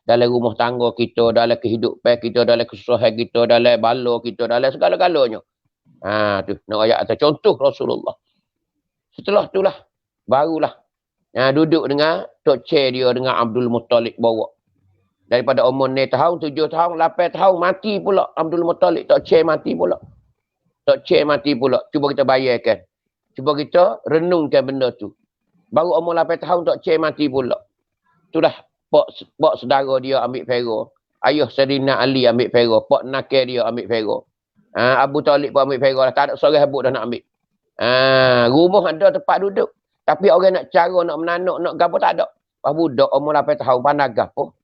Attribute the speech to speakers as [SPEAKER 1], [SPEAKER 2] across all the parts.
[SPEAKER 1] dalam rumah tangga kita, dalam kehidupan kita, dalam kesusahan kita, dalam bala kita, dalam segala-galanya. Tu nak ayat atas contoh Rasulullah. Setelah itulah barulah duduk dengan Tok Che dia dengan Abdul Muttalib bawa. Daripada umur 9 tahun, 7 tahun, 8 tahun mati pula Abdul Muttalib, Tok Che mati pula. Tok Che mati pula. Cuba kita bayarkan. Cuba kita renungkan benda tu. Baru umur 8 tahun Tok Che mati pula. Itulah pak saudara dia ambil Pharaoh. Ayah Sayyidina Ali ambil Pharaoh. Pak nakal dia ambil Pharaoh. Abu Talib pun ambil Pharaoh. Tak ada seorang habuk dah nak ambil. Rumah ada tempat duduk. Tapi orang nak cara, nak menanak, nak gapo tak ada. Pas budak umur 8 tahun pandai gapo.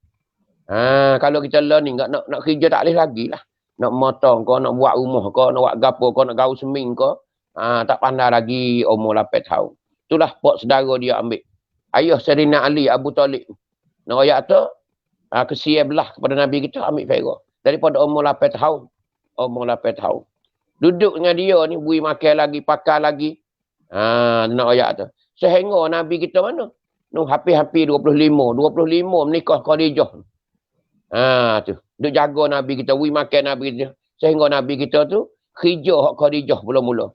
[SPEAKER 1] Kalau kita learning nak kerja tak boleh lagi lah. Nak motong kau, nak buat rumah kau, nak buat gapo kau, nak gaul seming kau. Tak pandai lagi umur 8 tahun. Itulah pak saudara dia ambil. Ayah Sayyidina Ali, Abu Talib. Nak ayat tu, kesian belah kepada Nabi kita ambil Pharaoh. Daripada umur 8 tahun. Umur 8 tahun. Duduk dengan dia ni, bui makan lagi, pakai lagi. Nak ayat tu. Sehingga Nabi kita mana? Hampir-hampir 25. 25 menikah Khadijah. Tu. Duk jaga Nabi kita, bui makan Nabi kita. Sehingga Nabi kita tu, kerja hak Khadijah mula-mula.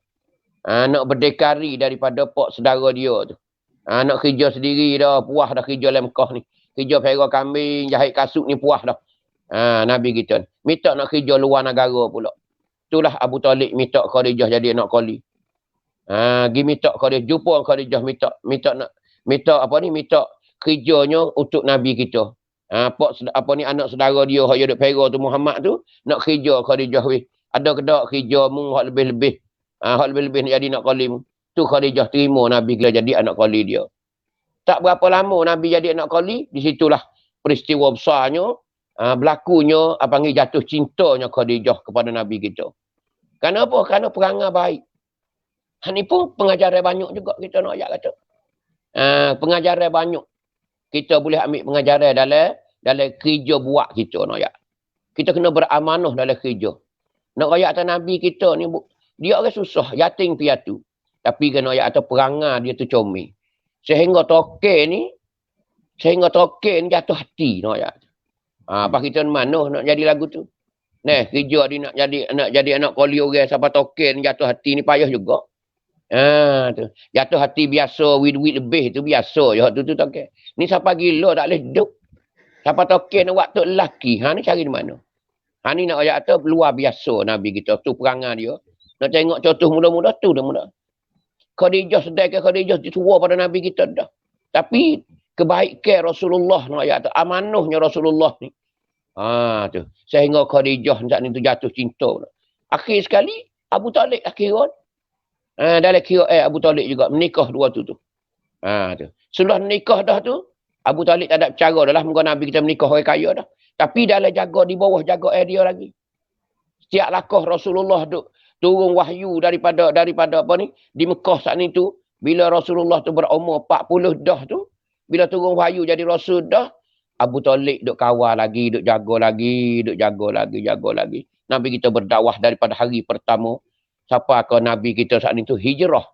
[SPEAKER 1] Nak berdekari daripada pak saudara dia tu. Nak kerja sendiri dah, puas dah kerja dalam Mekah ni. Kerja Pharaoh kambing, jahit kasut ni puas dah. Nabi kita. Minta nak kerja luar negara pula. Itulah Abu Talib minta Khadijah jadi anak kali. Gi minta Khadijah, jumpa Khadijah minta kerjanya untuk Nabi kita. Anak saudara dia hak duduk Pharaoh tu Muhammad tu nak kerja Khadijah weh. Ada kedak kerja mu hak lebih-lebih. Hak lebih-lebih nak jadi anak kali mu. Tu Khadijah terima Nabi kita jadi anak kali dia. Tak berapa lama Nabi jadi anak kali, di situlah peristiwa besarnya berlakunya panggil jatuh cintanya Khadijah kepada Nabi kita. Kerana apa? Kerana perangai baik. Ini pun pengajaran banyak juga kita nak ayat kata. Pengajaran banyak. Kita boleh ambil pengajaran dalam kerja buat kita nak ayat. Kita kena beramanah dalam kerja. Nak ayat atas Nabi kita ni, dia orang susah, yatim piatu. Tapi kena ayat atas perangai dia tu comel. Sehingga token ni jatuh hati nak ayat. Apa kita mana nak jadi lagu tu? Kerja dia nak jadi anak koli orang siapa token jatuh hati ni payah juga. Tu. Jatuh hati biasa, wid lebih tu biasa je tu token. Ni siapa gila tak boleh duduk. Siapa token waktu lelaki, ni cari di mana? Ni nak ayat tu luar biasa Nabi kita. Tu perangai dia. Nak tengok contoh muda-muda tu dah muda. Khadijah sedangkan Khadijah disuruh pada Nabi kita dah. Tapi kebaikan Rasulullah nak ayat tu, amanahnya Rasulullah ni. Tu. Sehingga Khadijah saat ni tu jatuh cinta. Akhir sekali Abu Talib akhirnya. Dalam kira Abu Talib juga menikah dua tu. Tu. Setelah menikah dah tu, Abu Talib tak ada cara dah lah. Muka Nabi kita menikah orang kaya dah. Tapi dalam jaga di bawah jaga dia lagi. Setiap lakah Rasulullah duk turun wahyu daripada apa ni di Mekah saat ni tu, bila Rasulullah tu berumur 40 dah tu, bila turun wahyu jadi rasul dah, Abu Talib duk kawal lagi, duk jaga lagi. Nabi kita berdakwah daripada hari pertama sampai ke Nabi kita saat ni tu hijrah.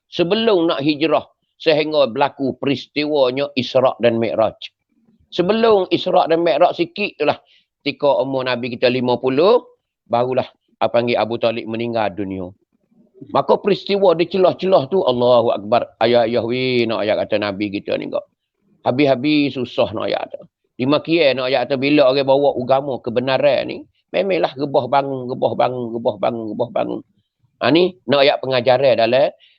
[SPEAKER 1] Sebelum nak hijrah sehingga berlaku peristiwanya Isra' dan Mi'raj. Sebelum Isra' dan Mi'raj sikit itulah ketika umur Nabi kita 50 barulah panggil Abu Talib meninggal dunia. Maka peristiwa di celah-celah tu Allahu Akbar. Ayah nak ayat kata Nabi kita ni kok. Habis-habis susah nak ayat tu. Di Makkah nak ayat tu bila orang bawa agama kebenaran ni memanglah gebah bangun. Ni nak ayat pengajaran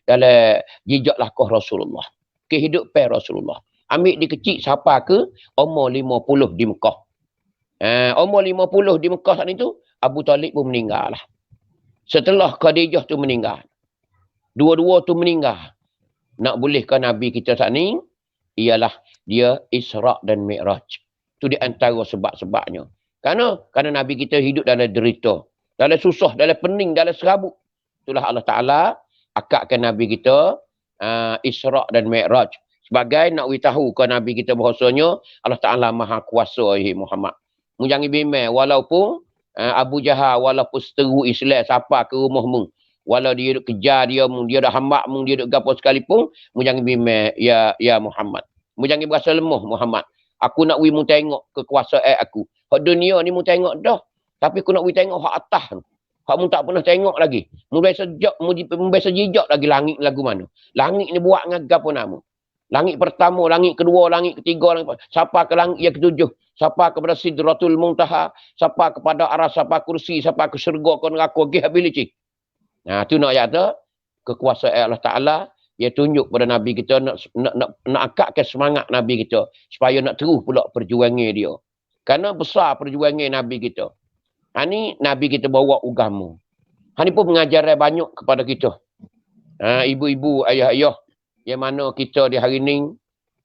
[SPEAKER 1] dalam jejak lakah Rasulullah. Kehidupan Rasulullah. Ambil di kecil siapa ke umur 50 di Mekah. Umur 50 di Mekah saat itu Abu Talib pun meninggal lah. Setelah Khadijah tu meninggal. Dua-dua tu meninggal. Nak bolehkan Nabi kita saat ni ialah dia Isra' dan Mi'raj. Itu di antara sebab-sebabnya. Kerana Nabi kita hidup dalam derita. Dalam susah, dalam pening, dalam serabut. Itulah Allah Ta'ala akakkan Nabi kita Isra' dan Mi'raj. Sebagai nak beritahu ke Nabi kita bahasanya Allah Ta'ala maha kuasa Muhammad. Mu jangan bimbang walaupun Abu Jahal walaupun seteru Islam siapa ke rumahmu. Walau dia duk kejar dia dah hambak dia duk gapo sekalipun, mu jangan bimbang ya Muhammad. Mu jangan berasa lemah Muhammad. Aku nak wi mu tengok kekuasaan aku. Hak dunia ni mu tengok dah. Tapi aku nak wi tengok hak atas tu. Hak mu tak pernah tengok lagi. Mu biasa jejak lagi langit lagu mana. Langit ni buat dengan gapo nama. Langit pertama, langit kedua, langit ketiga, siapa ke langit yang ketujuh, siapa kepada Sidratul Muntaha, siapa kepada Aras, siapa kursi, siapa ke syurga, ke neraka, ke habiliti. Nah, tu nak ayat tu, kekuasaan Allah Ta'ala, dia tunjuk pada Nabi kita, nak akakkan semangat Nabi kita, supaya nak terus pula perjuangan dia. Kerana besar perjuangan Nabi kita. Ini Nabi kita bawa agama. Ini pun mengajar banyak kepada kita. Ibu-ibu, ayah-ayah, yang mana kita di hari ni,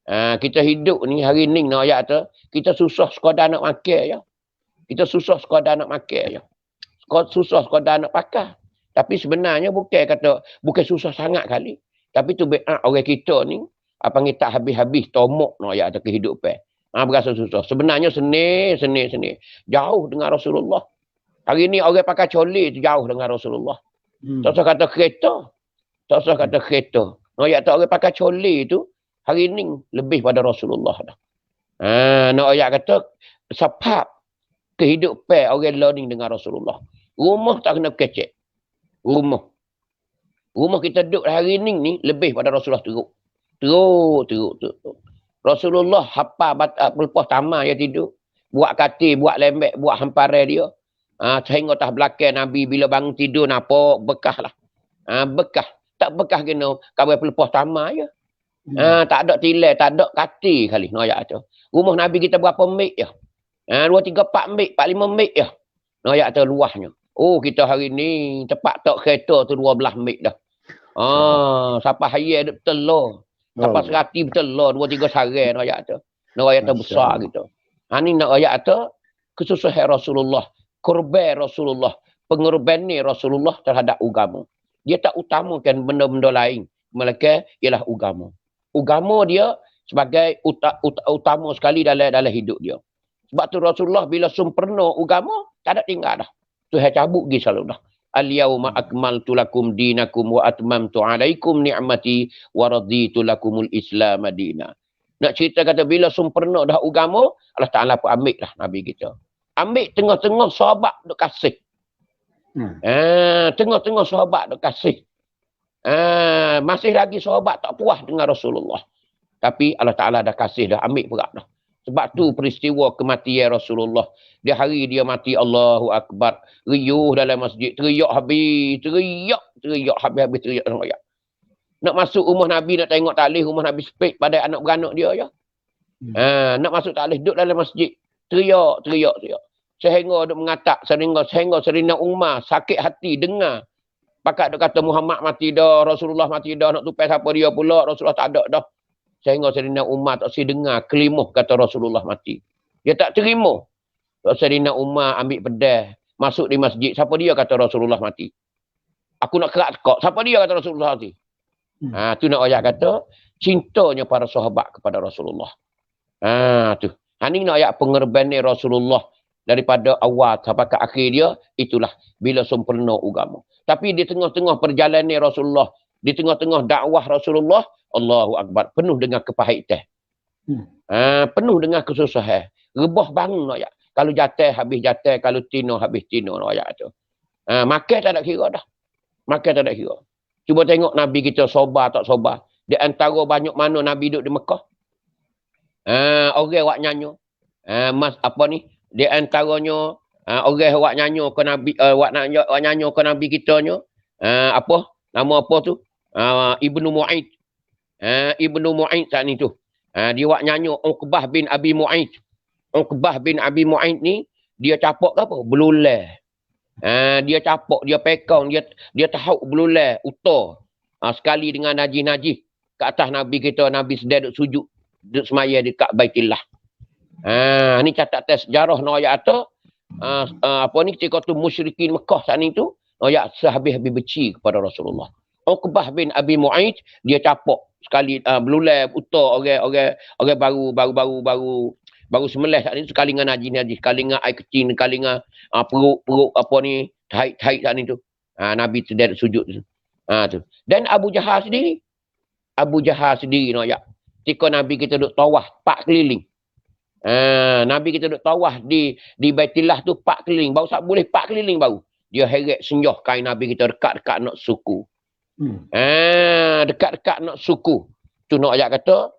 [SPEAKER 1] kita hidup ni hari ni nak ayat tu, kita susah sekadar nak makan ya. Kita susah sekadar nak makan ya. Susah sekadar nak pakai. Tapi sebenarnya bukan susah sangat kali. Tapi tu orang kita ni, apa ni tak habis-habis tomok nak ayat tu kehidupan. Berasa susah. Sebenarnya seni. Jauh dengan Rasulullah. Hari ni orang pakai coli tu jauh dengan Rasulullah. Tak usah kata kereta. Tak usah kata kereta. Nak tak orang pakai coli tu, hari ni lebih pada Rasulullah dah. Nak ayat kata, sebab kehidupan orang learning dengan Rasulullah. Rumah tak kena kecek. Rumah kita duduk hari ni lebih pada Rasulullah teruk. Rasulullah hafal lepas tamat dia tidur. Buat katil, buat lembek, buat hamparan dia. Sehingga atas belakang Nabi bila bangun tidur nampak bekah lah. Bekah. Tak bekah kena kawan pelepas tamat je. Tak ada tilai, tak ada katil kali. Noyak tu. Rumah Nabi kita berapa mik je? 2, 3, 4 mik, 4, 5 mik je. Noyak tu luahnya. Oh, kita hari ni tepat tak kereta tu 12 mik dah. Siapa hayat betul lah. Siapa serati betul lah. 2, 3 sarai noyak tu. Noyak tu besar gitu. Ni noyak tu kesusahan Rasulullah. Korban Rasulullah. Pengorbanan Rasulullah terhadap agama. Dia tak utamakan benda-benda lain. Melainkan ialah agama. Agama dia sebagai utama sekali dalam hidup dia. Sebab tu Rasulullah bila sempurna agama, tak ada tinggal dah. Tuhan cabut pergi selalu dah. Al-yawma akmaltu lakum dinakum wa atmamtu alaikum ni'mati wa raditu lakumul islam madina. Nak cerita kata bila sempurna dah agama, Allah Ta'ala pun ambil dah Nabi kita. Ambil tengah-tengah sahabat duk kasih. Tengah-tengah sahabat duk kasih. Masih lagi sahabat tak puas dengan Rasulullah. Tapi Allah Ta'ala dah kasih, dah ambil perak dah. Sebab tu peristiwa kematian Rasulullah. Di hari dia mati, Allahu Akbar. Riuh dalam masjid. Teriak habis. Teriak habis-habis teriak. Nak masuk rumah Nabi, nak tengok taklih rumah Nabi sepik pada anak beranak dia je. Nak masuk taklih, duduk dalam masjid. Teriak. Sehingga duk mengatak, sehingga Serina Umar sakit hati dengar. Pakat duk kata Muhammad mati dah, Rasulullah mati dah, nak tupai siapa dia pula, Rasulullah tak ada dah. Sehingga Serina Umar tak si dengar kelimah kata Rasulullah mati. Dia tak terima. Serina Umar ambil pedang, masuk di masjid. Siapa dia kata Rasulullah mati? Aku nak kerak tekak. Siapa dia kata Rasulullah mati? Tu nak ayat kata, cintanya para sahabat kepada Rasulullah. Tu. Ini nak ayat pengorbanan Rasulullah. Daripada awal sampai ke akhir dia, itulah bila sempurna agama. Tapi di tengah-tengah perjalanan Rasulullah, di tengah-tengah dakwah Rasulullah, Allahu Akbar, penuh dengan kepahitan. Penuh dengan kesusahan. Rebah bangun ayat. Kalau jatuh, habis jatuh. Kalau tino, habis tino ayat tu. Makan tak ada kira dah. Makan tak ada kira. Cuba tengok Nabi kita sobar tak sobar. Di antara banyak mana Nabi duduk di Mekah. Orang wak nyanyo. Di antaranya orang wak nyanyo ke Nabi, wak nyanyo ke Nabi kita nyo. Nama apa tu? Ibnu Mu'aid. Ibnu Mu'aid saat ni tu. Dia wak nyanyo Uqbah bin Abi Mu'aid. Uqbah bin Abi Mu'aid ni, dia capak ke apa? Belulai. Dia capak, dia pekong, dia tahu belulai, utar. Sekali dengan najis-najis ke atas Nabi kita, Nabi sedang duduk sujud, duduk semaya dekat Baitillah. Ni catatan sejarah ayat tu. Ketika tu musyrikin Mekah saat ni tu, ayat sehabis-habis benci kepada Rasulullah. Uqbah bin Abi Mu'aid, dia capak sekali belulai utar orang baru semelah saat ni, sekali dengan najis-najis, sekali dengan air kecil, sekali dengan perut haid saat ni tu. Nabi sedang sujud tu. Dan Abu Jahal sendiri no ayat. Ketika Nabi kita duduk tawaf 4 keliling. Nabi kita duk tawaf di Baitillah tu 4 keliling. Baru tak boleh 4 keliling baru. Dia heret senjoh kain Nabi kita dekat-dekat nak suku. Dekat-dekat nak suku. Tu nak ayat kata,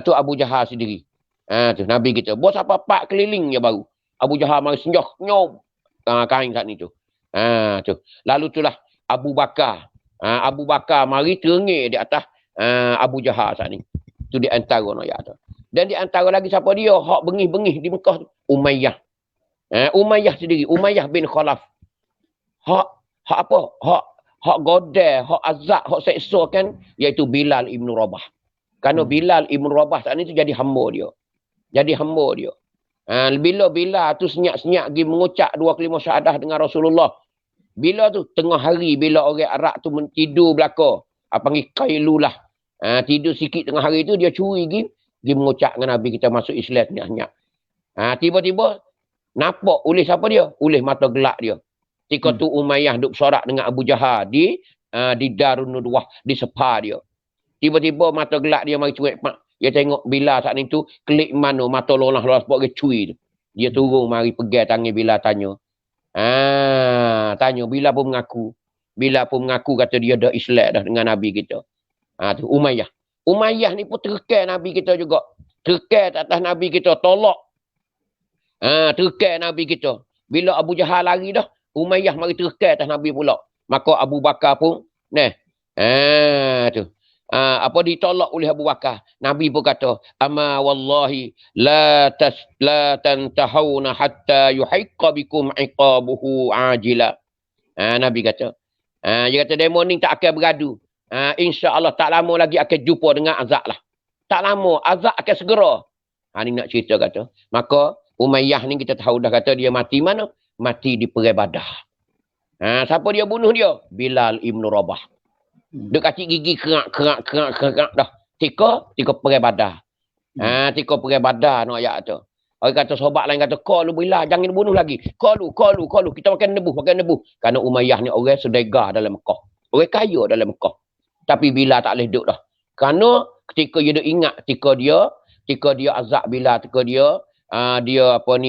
[SPEAKER 1] tu Abu Jahal sendiri. Tu Nabi kita. Bos apa 4 keliling je baru. Abu Jahal mari senjoh nyop kain kat ni tu. Tu. Lalu itulah Abu Bakar. Abu Bakar mari terengih di atas Abu Jahal saat ni. Tu di antara nak ayat tu. Dan di antara lagi siapa dia? Hak bengih-bengih di Mekah tu. Umayyah. Umayyah sendiri. Umayyah bin Khalaf. Hak apa? Hak godeh, hak azab, hak seksa kan, iaitu Bilal Ibn Rabah. Kerana Bilal Ibn Rabah saat ni tu jadi hamba dia. Bila Bilal tu senyap-senyap pergi mengucap 2 kalimah syahadah dengan Rasulullah. Bila tu tengah hari, bila orang Arab tu tidur belaka. Panggil Qailulah. Tidur sikit tengah hari tu, dia curi pergi mengucap dengan Nabi kita masuk Islam senyap-senyap. Tiba-tiba nampak oleh siapa dia? Oleh mata gelap dia. Ketika tu Umayyah duk bersorak dengan Abu Jahal di Darun Nadwah, di sepa dia. Tiba-tiba mata gelap dia mari cuek mak. Dia tengok Bilal saat ni tu klik mana mata lolah-lolah sebab dia curi tu. Dia turun mari pegang tangan Bilal tanya. Tanya Bilal pun mengaku. Bilal pun mengaku kata dia dah Islam dah dengan Nabi kita. Tu Umayyah. Umayyah ni pun terkait Nabi kita juga. Terkait atas Nabi kita, tolak. Terkait Nabi kita. Bila Abu Jahal lari dah, Umayyah mari terkait atas Nabi pula. Maka Abu Bakar pun, tu. Ditolak oleh Abu Bakar. Nabi pun kata, ama wallahi la tantahawna hatta yuhiqqa bikum iqabuhu ajila. Nabi kata. Dia kata, demo ni tak akan beradu. InsyaAllah tak lama lagi akan jumpa dengan azab lah. Tak lama, azab akan segera. Ni nak cerita kata. Maka Umayyah ni kita tahu dah kata dia mati mana? Mati di Perang Badar. Siapa dia bunuh dia? Bilal Ibn Rabah. Dia kacik gigi kerak dah. Tika Perang Badar. Tika Perang Badar nak ayat tu. Orang kata sahabat lain kata, kau lu Bilal, jangan bunuh lagi. Kau lu. Kita makan nebu. Kerana Umayyah ni orang sedegah dalam Mekah. Orang kaya dalam Mekah. Tapi Bilal tak boleh duduk dah. Kerana ketika dia ingat, ketika dia azab Bilal, ketika dia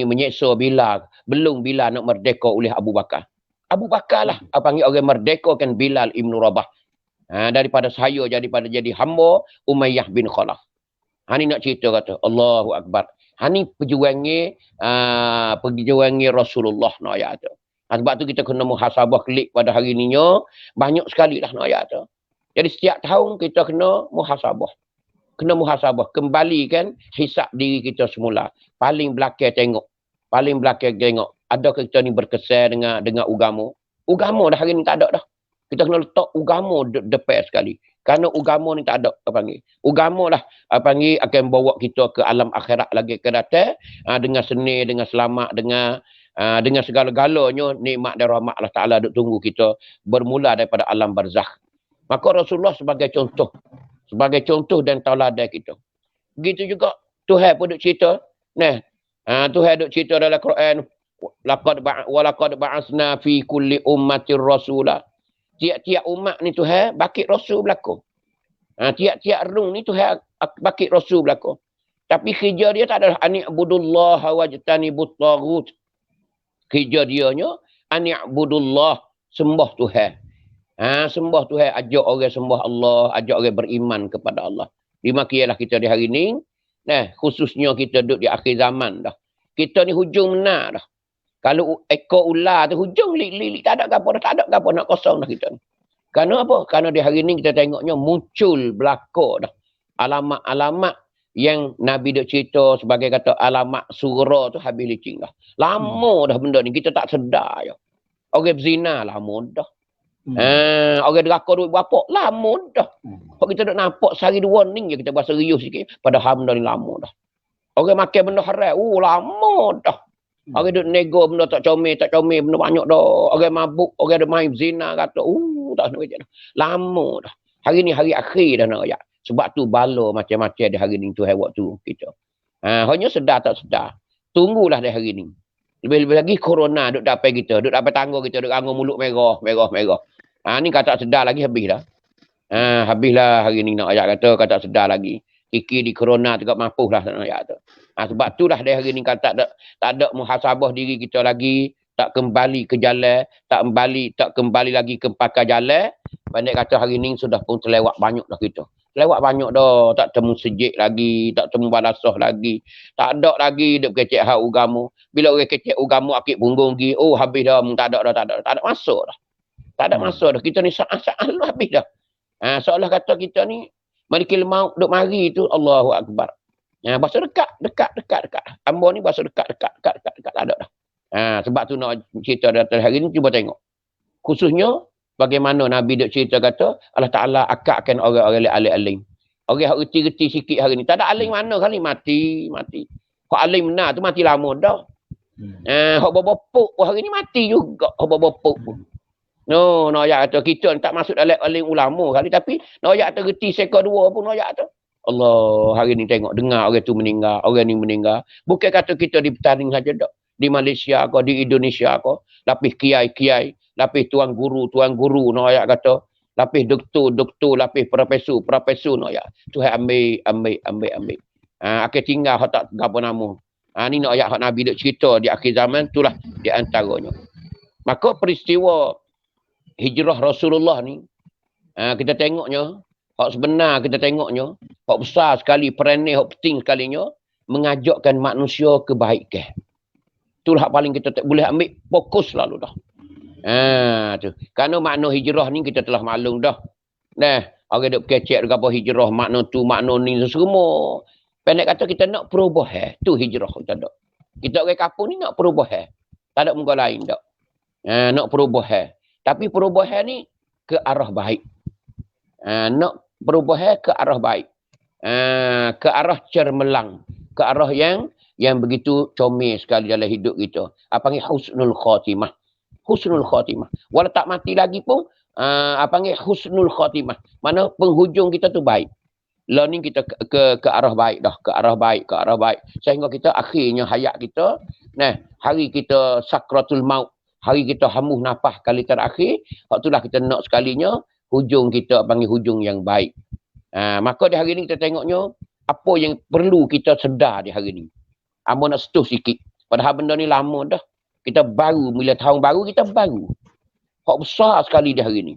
[SPEAKER 1] menyeksa Bilal. Belum Bilal nak merdeka oleh Abu Bakar. Abu Bakar lah panggil orang merdeka kan Bilal Ibn Rabah. Daripada jadi hamba Umayyah bin Khalaf. Ni nak cerita kata Allahu Akbar. Ni perjuangan Rasulullah nak ayat tu. Sebab tu kita kena muhasabah klik pada hari ni banyak sekali lah nak ayat tu. Jadi setiap tahun kita kena muhasabah. Kembalikan hisap diri kita semula. Paling belakang tengok. Adakah kita ni berkesan dengan agama? Agama dah hari ni tak ada dah. Kita kena letak agama depan sekali. Kerana agama ni tak ada. Agama lah akan bawa kita ke alam akhirat lagi ke datang. Dengan seni, dengan selamat, dengan segala-galanya nikmat dan rahmat Allah Ta'ala duk tunggu kita. Bermula daripada alam barzakh. Maka Rasulullah sebagai contoh dan tauladan kita. Begitu juga Tuhan pun duk cerita. Tuhan duk cerita dalam Quran. Walaqad ba'asna fi kulli ummatir rasula. Tiap-tiap umat ni Tuhan bakit rasul berlaku. Tiap-tiap rung ni Tuhan bakit rasul berlaku. Tapi kerja dia tak adalah ani'budullah wajtanibut taghut. Kerja dia nya ani'budullah, sembah Tuhan. Sembah Tuhan, ajak orang sembah Allah, ajak orang beriman kepada Allah. Dimakialah kita di hari ni. Khususnya kita duduk di akhir zaman dah. Kita ni hujung benar dah. Kalau ekor ular tu hujung lilik tak ada apa nak kosong dah kita ni. Kerana apa? Kerana di hari ni kita tengoknya muncul belaka dah. Alamat-alamat yang Nabi duk cerita sebagai kata alamat surah tu habis licin dah. Lama dah benda ni, kita tak sedar je. Orang berzina lama dah. Orang deraka duit berapa? Lama dah. Kalau kita duk nampak sehari dua ni je kita berasa riuh sikit. Padahal benda ni lama dah. Orang makan benda haram, lama dah. Orang duk nego benda tak comel, benda banyak dah. Orang mabuk, orang ada main zina kata, tak nak kerja dah. Lama dah. Hari ni hari akhir dah nak kerja. Sebab tu bala macam-macam di hari ni Tuhan waktu kita. Hanya sedar tak sedar. Tunggulah di hari ni. Lebih-lebih lagi corona duk dapat kita, duk dapat tangga kita, duk anggur mulut merah. Ni kata sedar lagi habis dah. Habislah hari ni nak ayat kata sedar lagi. Kiki di corona tu mampu lah nak ayat tu. Sebab tu lah dia hari ni kata tak ada muhasabah diri kita lagi, tak kembali ke jalan, tak kembali lagi ke pakai jalan. Pandai kata hari ni sudah pun terlewat banyak dah kita. Lewat banyak dah, tak temu sejik lagi, tak temu balasah lagi. Tak ada lagi dia kecek hak ugamu. Bila orang kecek ugamu akik punggung gi, oh habis dah, tak ada masuk dah. Tak ada masuk dah. Kita ni saat-saat habis dah. Seolah kata kita ni malikil maut duk mari tu Allahu akbar. Bahasa dekat. Ambo ni bahasa dekat tak ada dah. Sebab tu nak cerita datang hari ni cuba tengok. Khususnya bagaimana Nabi duk cerita kata Allah Taala akakkan orang-orang alim. Orang yang reti-reti sikit hari ni. Tak ada alim mana kali mati. Kau alim benar tu mati lama dah. Hak bopok pun hari ni mati juga. Hak bopok pun. No, ayat kata kita tak masuk dalam alim ulama kali tapi ayat kata reti sekor dua pun ayat kata. Allah, hari ni tengok dengar orang tu meninggal, orang ni meninggal. Bukan kata kita di Petaling saja dak. Di Malaysia ko, di Indonesia ko, lapis kiai, lapis tuan guru, no ayat kata. Lapis doktor, lapis profesor no ayat. Tuhan ambil. Akan tinggal hak tak gapo nama. Ni no ayat hak Nabi duk cerita di akhir zaman itulah di antaranya. Maka peristiwa hijrah Rasulullah ni kita tengoknya hak sebenar kita tengoknya hak besar sekali peranan hak penting sekalinya mengajakkan manusia kebaikan. Itulah hak paling kita tak boleh ambil fokus selalu dah. Tu. Kerana makna hijrah ni kita telah maklum dah. Nah, orang duk kecek dekat apa hijrah makna tu makna ni semua. Pendek kata kita nak perubahan. Tu hijrah kita dak. Kita orang kampung ni nak perubahan. Tak ada muka lain dak. Nak perubahan. Tapi perubahan ni ke arah baik. Nak perubahan ke arah baik. Ke arah cermelang. Ke arah yang begitu comel sekali dalam hidup kita. Apa panggil husnul khatimah. Husnul khatimah. Walau tak mati lagi pun, apa panggil husnul khatimah. Mana penghujung kita tu baik. Lah ni kita ke arah baik dah. Ke arah baik. Sehingga kita akhirnya hayat kita. Hari kita sakratul maut. Hari kita hamuh nafas kali terakhir, waktulah kita nak sekalinya hujung kita panggil hujung yang baik. Maka di hari ni kita tengoknya apa yang perlu kita sedar di hari ni. Amba nak setuh sikit. Padahal benda ni lama dah. Kita baru, bila tahun baru kita baru. Hak besar sekali di hari ni.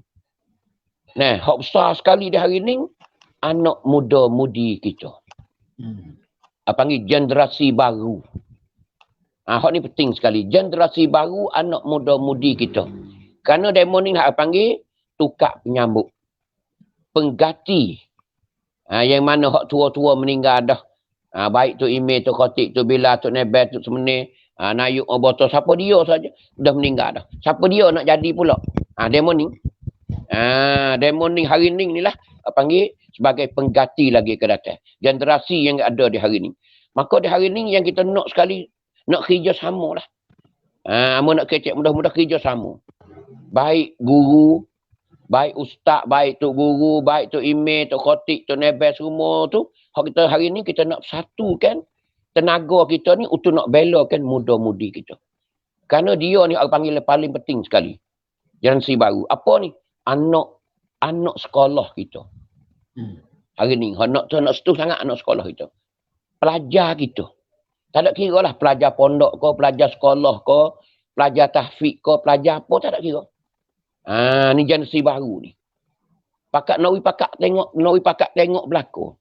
[SPEAKER 1] Hak besar sekali di hari ni anak muda-mudi kita. Panggil generasi baru. Hak ni penting sekali. Generasi baru anak muda-mudi kita. Kerana demo ni nak panggil tukar penyambut. Pengganti. Yang mana hak tua-tua meninggal dah. Baik tu Ime, tu Khotik, tu Bila, tu Nebel, tu Semenir, Nayuk, Oboto, siapa dia saja dah meninggal dah. Siapa dia nak jadi pula? Demo ni. Demo ni hari ni lah panggil sebagai pengganti lagi ke datang. Generasi yang ada di hari ni. Maka di hari ni yang kita nak sekali nak kerja sama lah. Nak kecek mudah-mudah kerja sama. Baik guru, baik ustaz, baik tu guru, baik tu Ime, tu Khotik, tu Nebel semua tu. Kita hari ni kita nak satukan tenaga kita ni untuk nak belakan muda-mudi kita. Kerana dia ni orang panggil paling penting sekali. Generasi baru. Apa ni? Anak sekolah kita. Hari ni nak setuh sangat anak sekolah kita. Pelajar kita. Tak ada kira lah pelajar pondok ke, pelajar sekolah ke, pelajar tahfiz ke, pelajar apa, tak ada kira. Ni generasi baru ni. Pakat pakat tengok belakang.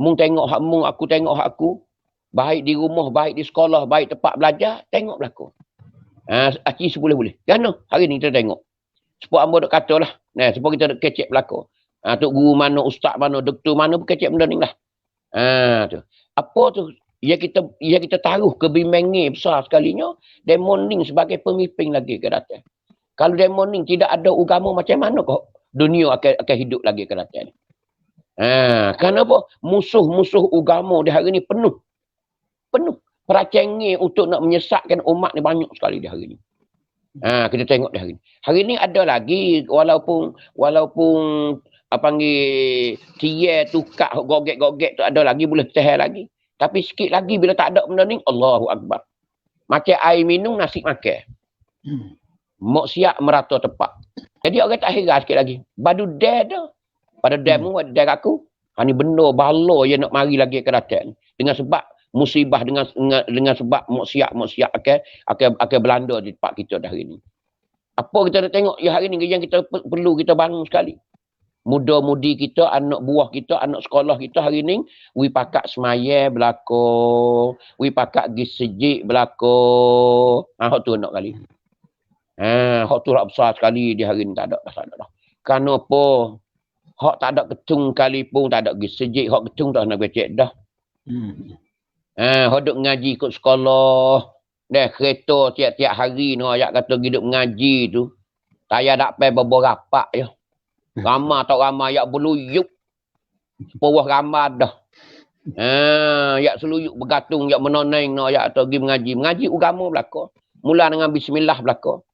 [SPEAKER 1] Mung tengok hak mung, aku tengok hak aku. Baik di rumah, baik di sekolah, baik tempat belajar, tengok belakang. Aki boleh. Kerana hari ni kita tengok. Sebab hamba duk kata lah. Sebab kita duk kecek belakang. Tok guru mana, ustaz mana, doktor mana, kecek benda ni lah. Tu. Apa tu? Ya kita taruh kebimbangan besar sekalinya, demoning sebagai pemimpin lagi ke datang. Kalau demoning tidak ada agama macam mana kok dunia akan hidup lagi ke datang. Kenapa? Musuh-musuh agama di hari ni penuh. Peracangan untuk nak menyesatkan umat ni banyak sekali di hari ni. Kita tengok di hari ni. Hari ni ada lagi walaupun apa panggil tiar tukar gogek-gogek tu ada lagi boleh tahan lagi. Tapi sikit lagi bila tak ada benda ni, Allahu Akbar. Macam air minum, nasi makan. Mok siap merata tepat. Jadi orang tak heran sikit lagi. Badu dare dah. Pada dare mu, dare aku. Ni benda bala yang nak mari lagi ke datang. Dengan sebab musibah, dengan sebab maksiat akan berlanda di tempat kita dah hari ni. Apa kita nak tengok ya hari ni yang kita perlu kita bangun sekali. Muda-mudi kita, anak buah kita, anak sekolah kita hari ni, we pakat semaya berlaku, we pakat pergi sejik berlaku. Hak tu nak kali. Hak tu besar sekali di hari ni tak ada dah. Kenapa? Hak tak ada ketung kali pun tak ada pergi sejik, hak ketung dah nak becek dah. Hak duk ngaji kat sekolah. Dah kereta tiap-tiap hari ni ayat kata hidup mengaji tu. Tak payah dak pai berapa ya. Ramah tak ramah yak berluyuk. Sepawah ramah dah. Yak seluyuk bergantung yak menoneng no yak atau pergi mengaji. Mengaji agama belaka. Mula dengan bismillah belaka.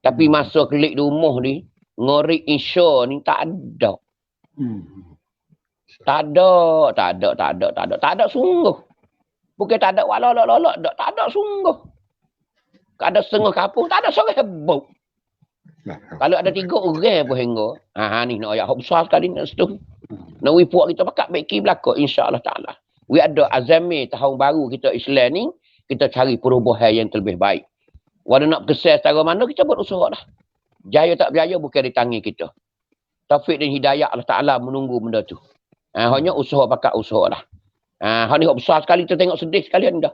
[SPEAKER 1] Tapi masa kelik di rumah ni, ngori insya ni tak ada. Tak ada sungguh. Bukan tak ada walolok, tak ada sungguh. Ada setengah kampung, tak ada seorang hebuk. Kalau ada 3 orang pun hingga. Ni nak ayat besar sekali nak setu. Nak puak kita pakat baiki belaka insya-Allah taala. We ada azami tahun baru kita Islam ni, kita cari perubahan yang lebih baik. Walau nak kesal secara mana kita berusaha lah. Jaya tak berjaya bukan di tangan kita. Taufik dan hidayah Allah Taala menunggu benda tu. Hanya usaha pakat usaha lah. Ni besar sekali kita tengok sedih sekalian dah.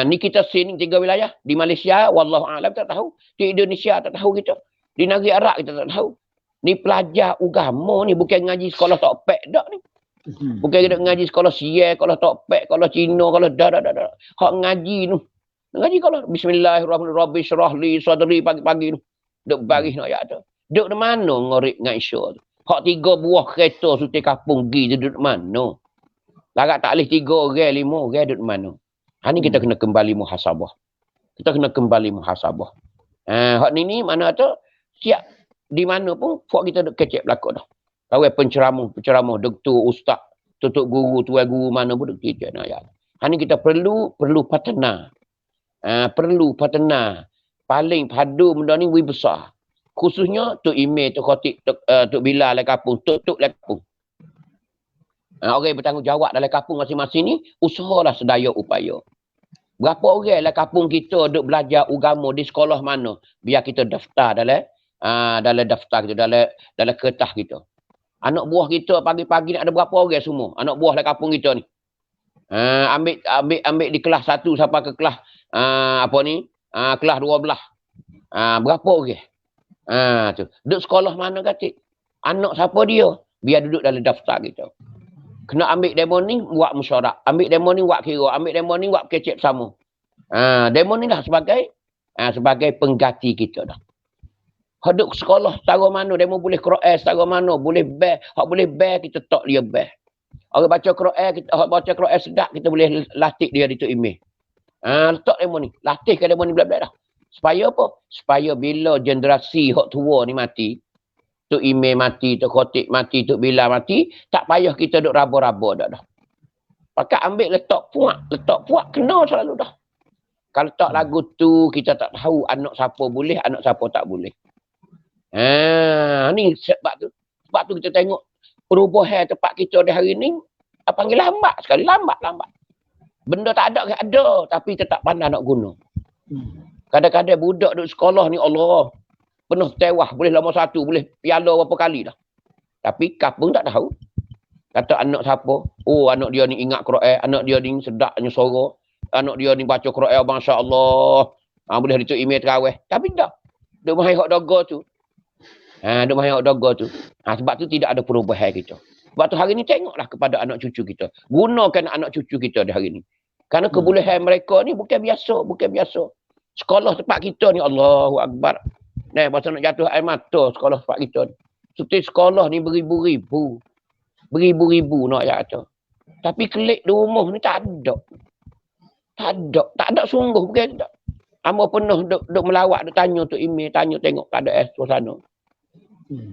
[SPEAKER 1] Ni kita sini 3 wilayah. Di Malaysia, wallahu a'lam tak tahu. Di Indonesia tak tahu kita. Di negeri Arab kita tak tahu. Ni pelajar agama ni bukan ngaji sekolah tokpek dak ni. Bukan kita ngaji sekolah sial, sekolah tokpek, sekolah Cina, sekolah dah. Hak ngaji tu. Ngaji kalau bismillahirrahmanirrahim syrah li sadri pagi-pagi tu. Duk baris nak ayat tu. Duk di mana ngorek dengan Isya tu? Hak 3 buah kereta suti kampung pergi duduk di mana? Larat tak boleh 3 orang, 5 orang duduk di mana? Ni kita kena kembali muhasabah. Hak ni mana tu siap di mana pun buat kita duk kecek belakang dah. Kawai penceramah, doktor, ustaz, tutup guru, tuan guru mana pun duk kecek nak ayat. Ni kita perlu patena. Perlu patena. Paling padu benda ni we besar. Khususnya Tok Ime, Tok Khatib, Tok Bilal dalam kampung, Tok dalam kampung. Orang bertanggungjawab dalam kampung masing-masing ni, usahalah sedaya upaya. Berapa orang dalam kampung kita duk belajar agama di sekolah mana? Biar kita daftar dalam daftar kita, dalam kertas kita. Anak buah kita pagi-pagi ni ada berapa orang semua? Anak buah dalam kampung kita ni. Ambil di kelas 1 sampai ke kelas kelas 12. Berapa orang? Tu. Duduk sekolah mana katik? Anak siapa dia? Biar duduk dalam daftar kita. Kena ambil demo ni buat mesyuarat. Ambil demo ni buat kira. Ambil demo ni buat kecep sama. Demo ni dah sebagai pengganti kita dah. Duduk sekolah setara mana, demo boleh Quran setara mana, boleh beh. Hak boleh beh kita tak dia beh. Orang baca Quran sedap kita boleh latih dia di Tok Ime. Letak demo ni. Latih ke demo ni belah-belah dah. Supaya apa? Supaya bila generasi hak tua ni mati, Tok Ime mati, Tok Khatib mati, Tok Bilal mati, tak payah kita duk raba-raba dah. Pakat ambil letak puak kena selalu dah. Kalau tak lagu tu kita tak tahu anak siapa boleh, anak siapa tak boleh. Ni sebab tu kita tengok perubahan tempat kita di hari ni panggil lambat sekali, lambat. Benda tak ada tapi tetap pandai nak guna. Kadang-kadang budak duduk sekolah ni Allah penuh tewah, boleh lama satu, boleh piala berapa kali dah. Tapi kampung tak tahu. Kata anak siapa? Oh, anak dia ni ingat Quran, anak dia ni sedapnya suara, anak dia ni baca Quran masya-Allah. Boleh dituk email terawih. Tapi tak. Duk main hak daga tu. Sebab tu tidak ada perubahan kita. Sebab tu hari ni tengoklah kepada anak cucu kita. Gunakan anak cucu kita di hari ni. Kerana kebolehan mereka ni bukan biasa. Sekolah tempat kita ni Allahu Akbar. Masa nak jatuh air mata sekolah tempat kita ni. Seperti sekolah ni beribu-ribu nak kata. Tapi kelik di rumah ni tak ada. Tak ada sungguh bukan tak. Amba penuh duk melawat, duk tanya Tok Ime, tengok keadaan suasana.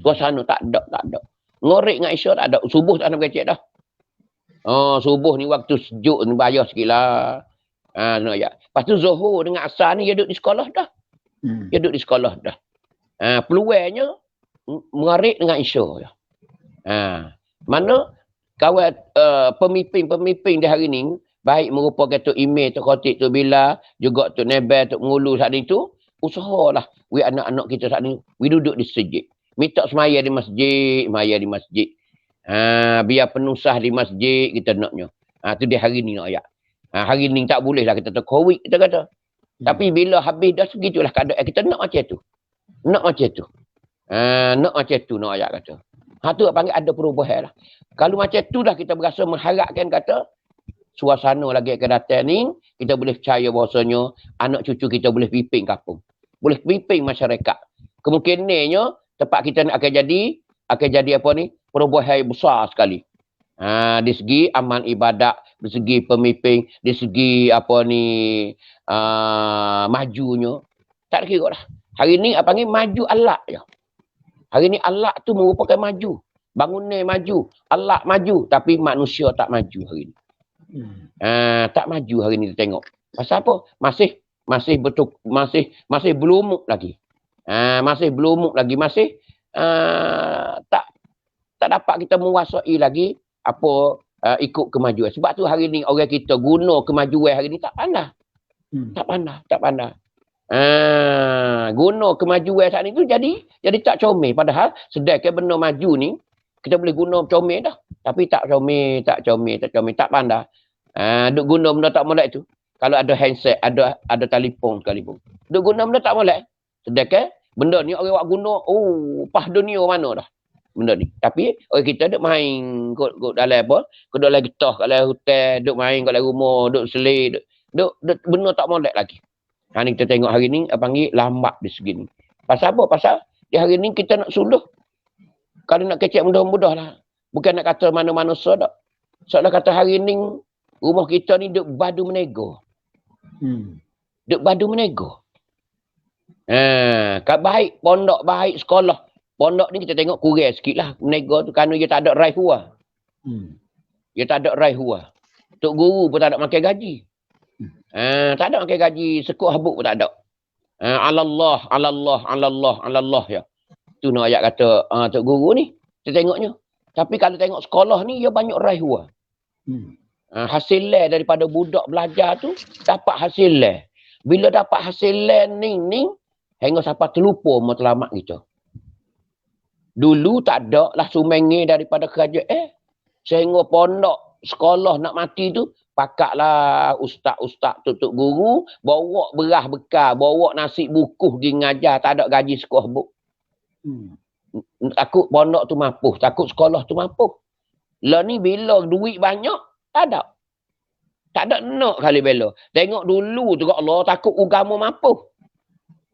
[SPEAKER 1] Suasana tak ada. Ngorek dengan Isya tak ada. Subuh tak ada berkecek dah. Subuh ni waktu sejuk ni bayar sikit lah. Lepas tu Zuhur dengan Asar ni dia duduk di sekolah dah. Peluangnya mengarik dengan Isya. Mana kawan pemimpin di hari ni, baik merupakan Tok Imeh, Tok Khatib, Tok Bila, juga Tok Nebel, Tok Ngulu saat itu, usahalah we anak-anak kita saat ni, we duduk di masjid. Minta semaya di masjid. Biar penusah di masjid kita naknya. Tu dia hari ni nak ayat. Hari ni tak boleh lah kita terkowik, kita kata. Tapi bila habis dah segitulah keadaan kita nak macam tu. Nak macam tu nak ayat kata. Tu panggil ada perubahan lah. Kalau macam tu dah kita berasa mengharapkan kata, suasana lagi akan datang ni, kita boleh percaya bahawasanya anak cucu kita boleh pimpin kampung. Boleh pimpin masyarakat. Kemungkinannya tempat kita akan jadi apa ni? Perubahan besar sekali. Di segi amal ibadat, di segi pemimpin, di segi apa ni majunya. Tak kira lah. Hari ni apa ni maju alat je. Hari ni alat tu merupakan maju. Bangunan maju, alat maju, tapi manusia tak maju hari ni. Tak maju hari ni kita tengok. Pasal apa? Masih betul, masih belumuk lagi. Masih belumuk lagi, masih tak dapat kita menguasai lagi apa ikut kemajuan. Sebab tu hari ni orang kita guna kemajuan hari ni tak pandai. Tak pandai. Guna kemajuan saat ni tu jadi tak comel. Padahal sedangkan benda maju ni kita boleh guna comel dah. Tapi tak comel, tak pandai. Duk guna benda tak molek tu. Kalau ada handset, ada telefon sekalipun. Duk guna benda tak molek. Sedangkan benda ni orang buat guna, pas dunia mana dah benda ni. Tapi orang kita duk main kot dalam apa? Kot dalam getah, kat dalam hotel, duk main kat dalam rumah, duk selit, duk benda tak molek lagi. Ni kita tengok hari ni panggil lambat di segi ni. Pasal apa? Pasal di hari ni kita nak suluh. Kalau nak kecek mudah-mudah lah. Bukan nak kata mana-mana tak. Soalnya kata hari ni rumah kita ni duk badu menego. Duk badu menego. Baik pondok, baik sekolah. Pondok ni kita tengok kurang sikit lah. Menego tu kerana dia tak ada raih hua. Dia tak ada raih hua. Tok guru pun tak ada makan gaji. Tak ada makan gaji. Sekut habuk pun tak ada. Alallah ya. Tu nak ayat kata tok guru ni. Kita tengoknya. Tapi kalau tengok sekolah ni, dia banyak raih hua. Hasil daripada budak belajar tu, dapat hasil. Bila dapat hasil ni, hingga sampai terlupa matlamat kita. Dulu tak ada lah sumengi daripada kerajaan. Sehingga pondok sekolah nak mati tu, pakatlah ustaz-ustaz tutup guru, bawa beras bekal, bawa nasi bukuh pergi ngajar, tak ada gaji sekolah buk. Takut pondok tu mampu, takut sekolah tu mampu. Lah ni bila duit banyak, tak ada. Tak ada nak kali bela. Tengok dulu tu kat Allah, takut agama mampu.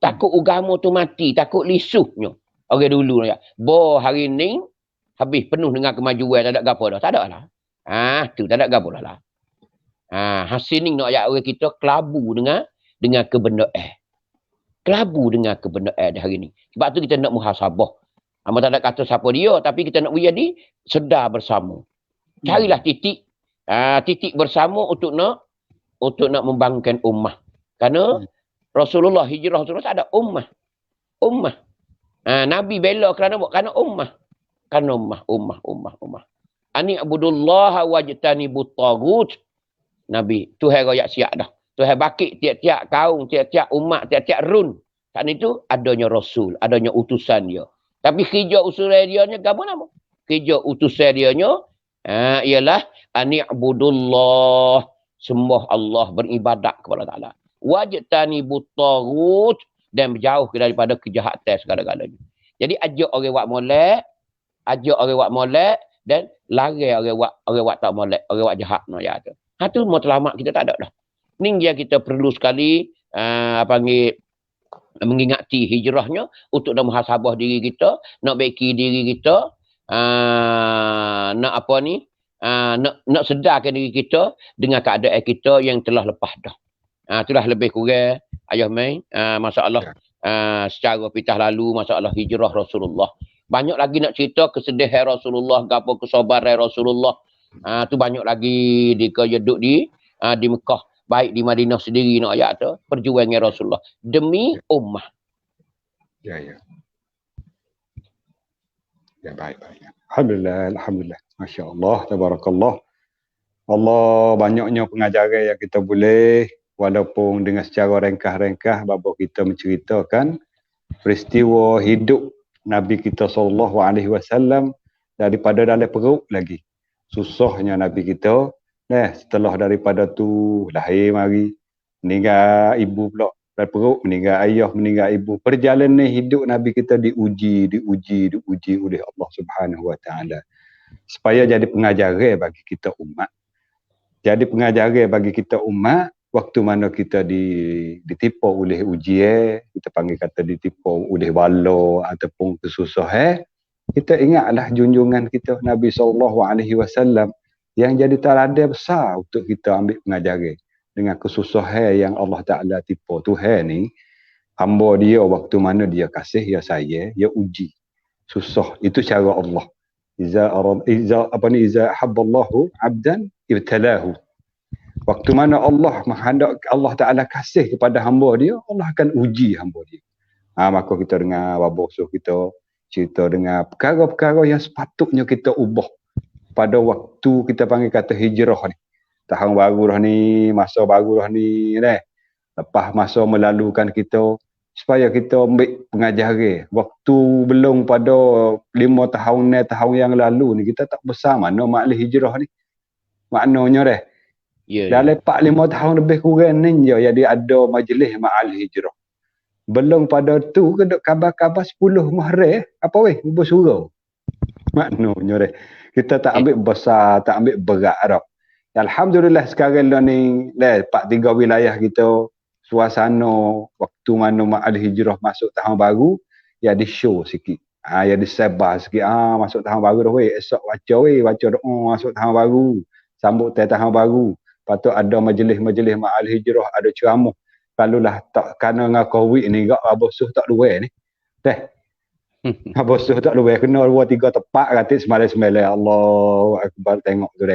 [SPEAKER 1] Takut agama tu mati, takut lisuhnya. Orang dulu ya. Hari ni habis penuh dengan kemajuan, tak ada gapo dah. Tak ada lah. Tu tak ada gapo dah lah. Hasil ni nak ayat orang kita kelabu dengan kebenaran. Kelabu dengan kebenaran di hari ni. Sebab tu kita nak muhasabah. Amat tak ada kata siapa dia, tapi kita nak jadi sedar bersama. Carilah titik bersama untuk nak membangunkan ummah. Kerana Rasulullah hijrah terus ada ummah. Nabi bela kerana ummah. Kerana ummah. Ani abudullah wajtanibut tagut. Nabi Tuhan royak siap dah. Tuhan bakit tiap-tiap kaum, tiap-tiap umat, tiap-tiap run. Kat itu adanya rasul, adanya utusan dia. Tapi kerja usulan dia nya apa nama? Kerja utusan dia nya ialah ani abudullah, sembah Allah, beribadat kepada Taala. Wajtanibut tagut, dan berjauh daripada kejahatan segala-galanya. Jadi ajak orang buat molek, dan lari orang buat tak molek, orang buat jahat no ya tu. Tu matlamat kita tak ada dah. Ni yang kita perlu sekali mengingati hijrahnya untuk nak muhasabah diri kita, nak baiki diri kita, nak sedarkan diri kita dengan keadaan kita yang telah lepas dah. Itulah lebih kurang ayah main masalah secara pitah lalu, masalah hijrah Rasulullah. Banyak lagi nak cerita kesedihan Rasulullah, gapo kesabaran Rasulullah. Tu banyak lagi dikejaduk di Mekah, baik di Madinah sendiri nak ayat tu, perjuangan Rasulullah demi ummah.
[SPEAKER 2] Ya, baik. Alhamdulillah, Alhamdulillah. Masya Allah, Tabarakallah. Allah banyaknya pengajaran yang kita boleh, walaupun dengan secara ringkas-ringkas, bapa kita menceritakan peristiwa hidup Nabi kita SAW daripada dalam perut lagi. Susahnya Nabi kita, setelah daripada tu lahir mari, meninggal ibu pula dari perut, meninggal ayah, meninggal ibu. Perjalanan hidup Nabi kita diuji oleh Allah Subhanahu Wa Taala supaya jadi pengajaran bagi kita umat. Jadi pengajaran bagi kita umat, waktu mana kita ditipu oleh ujian, kita panggil kata ditipu oleh bala ataupun kesusahan, kita ingatlah junjungan kita Nabi SAW yang jadi teladan besar untuk kita ambil pengajaran dengan kesusahan yang Allah Ta'ala tipu. Tuhan ni, hamba dia waktu mana dia kasih, ya saya, ya uji. Susah. Itu cara Allah. Iza habballahu abdan ibtalahu. Waktu mana Allah menghendak Allah Ta'ala kasih kepada hamba dia, Allah akan uji hamba dia. Maka kita dengar babosuh kita cerita dengan perkara-perkara yang sepatutnya kita ubah pada waktu kita panggil kata hijrah ni. Tahun baru dah ni, masa baru dah ni, lepas masa melalukan kita, supaya kita ambil pengajaran. Waktu belum pada 5 tahun yang lalu ni, kita tak besar mana makna hijrah ni. Maknanya dalam 4-5 tahun lebih kurang ni je jadi ada majlis ma'al hijrah. Belum pada tu ke kabar-kabar 10 Muharram apa bersurau. Maknanya kita tak ambil besar, tak ambil berat dah. Alhamdulillah sekarang ni 4-3 wilayah kita suasana waktu mana ma'al hijrah masuk tahun baru ya di show sikit. Ya disebar sikit. Masuk tahun baru dah esok baca doa masuk tahun baru. Sambut tahun baru. Patut ada majlis-majlis ma'al hijrah, ada ceramah. Kalulah tak kena dengan COVID ni, abosuh tak luar ni. Abosuh tak luar, kena 2-3 tepat kata semalam-semalam. Allahu Akbar, tengok tu .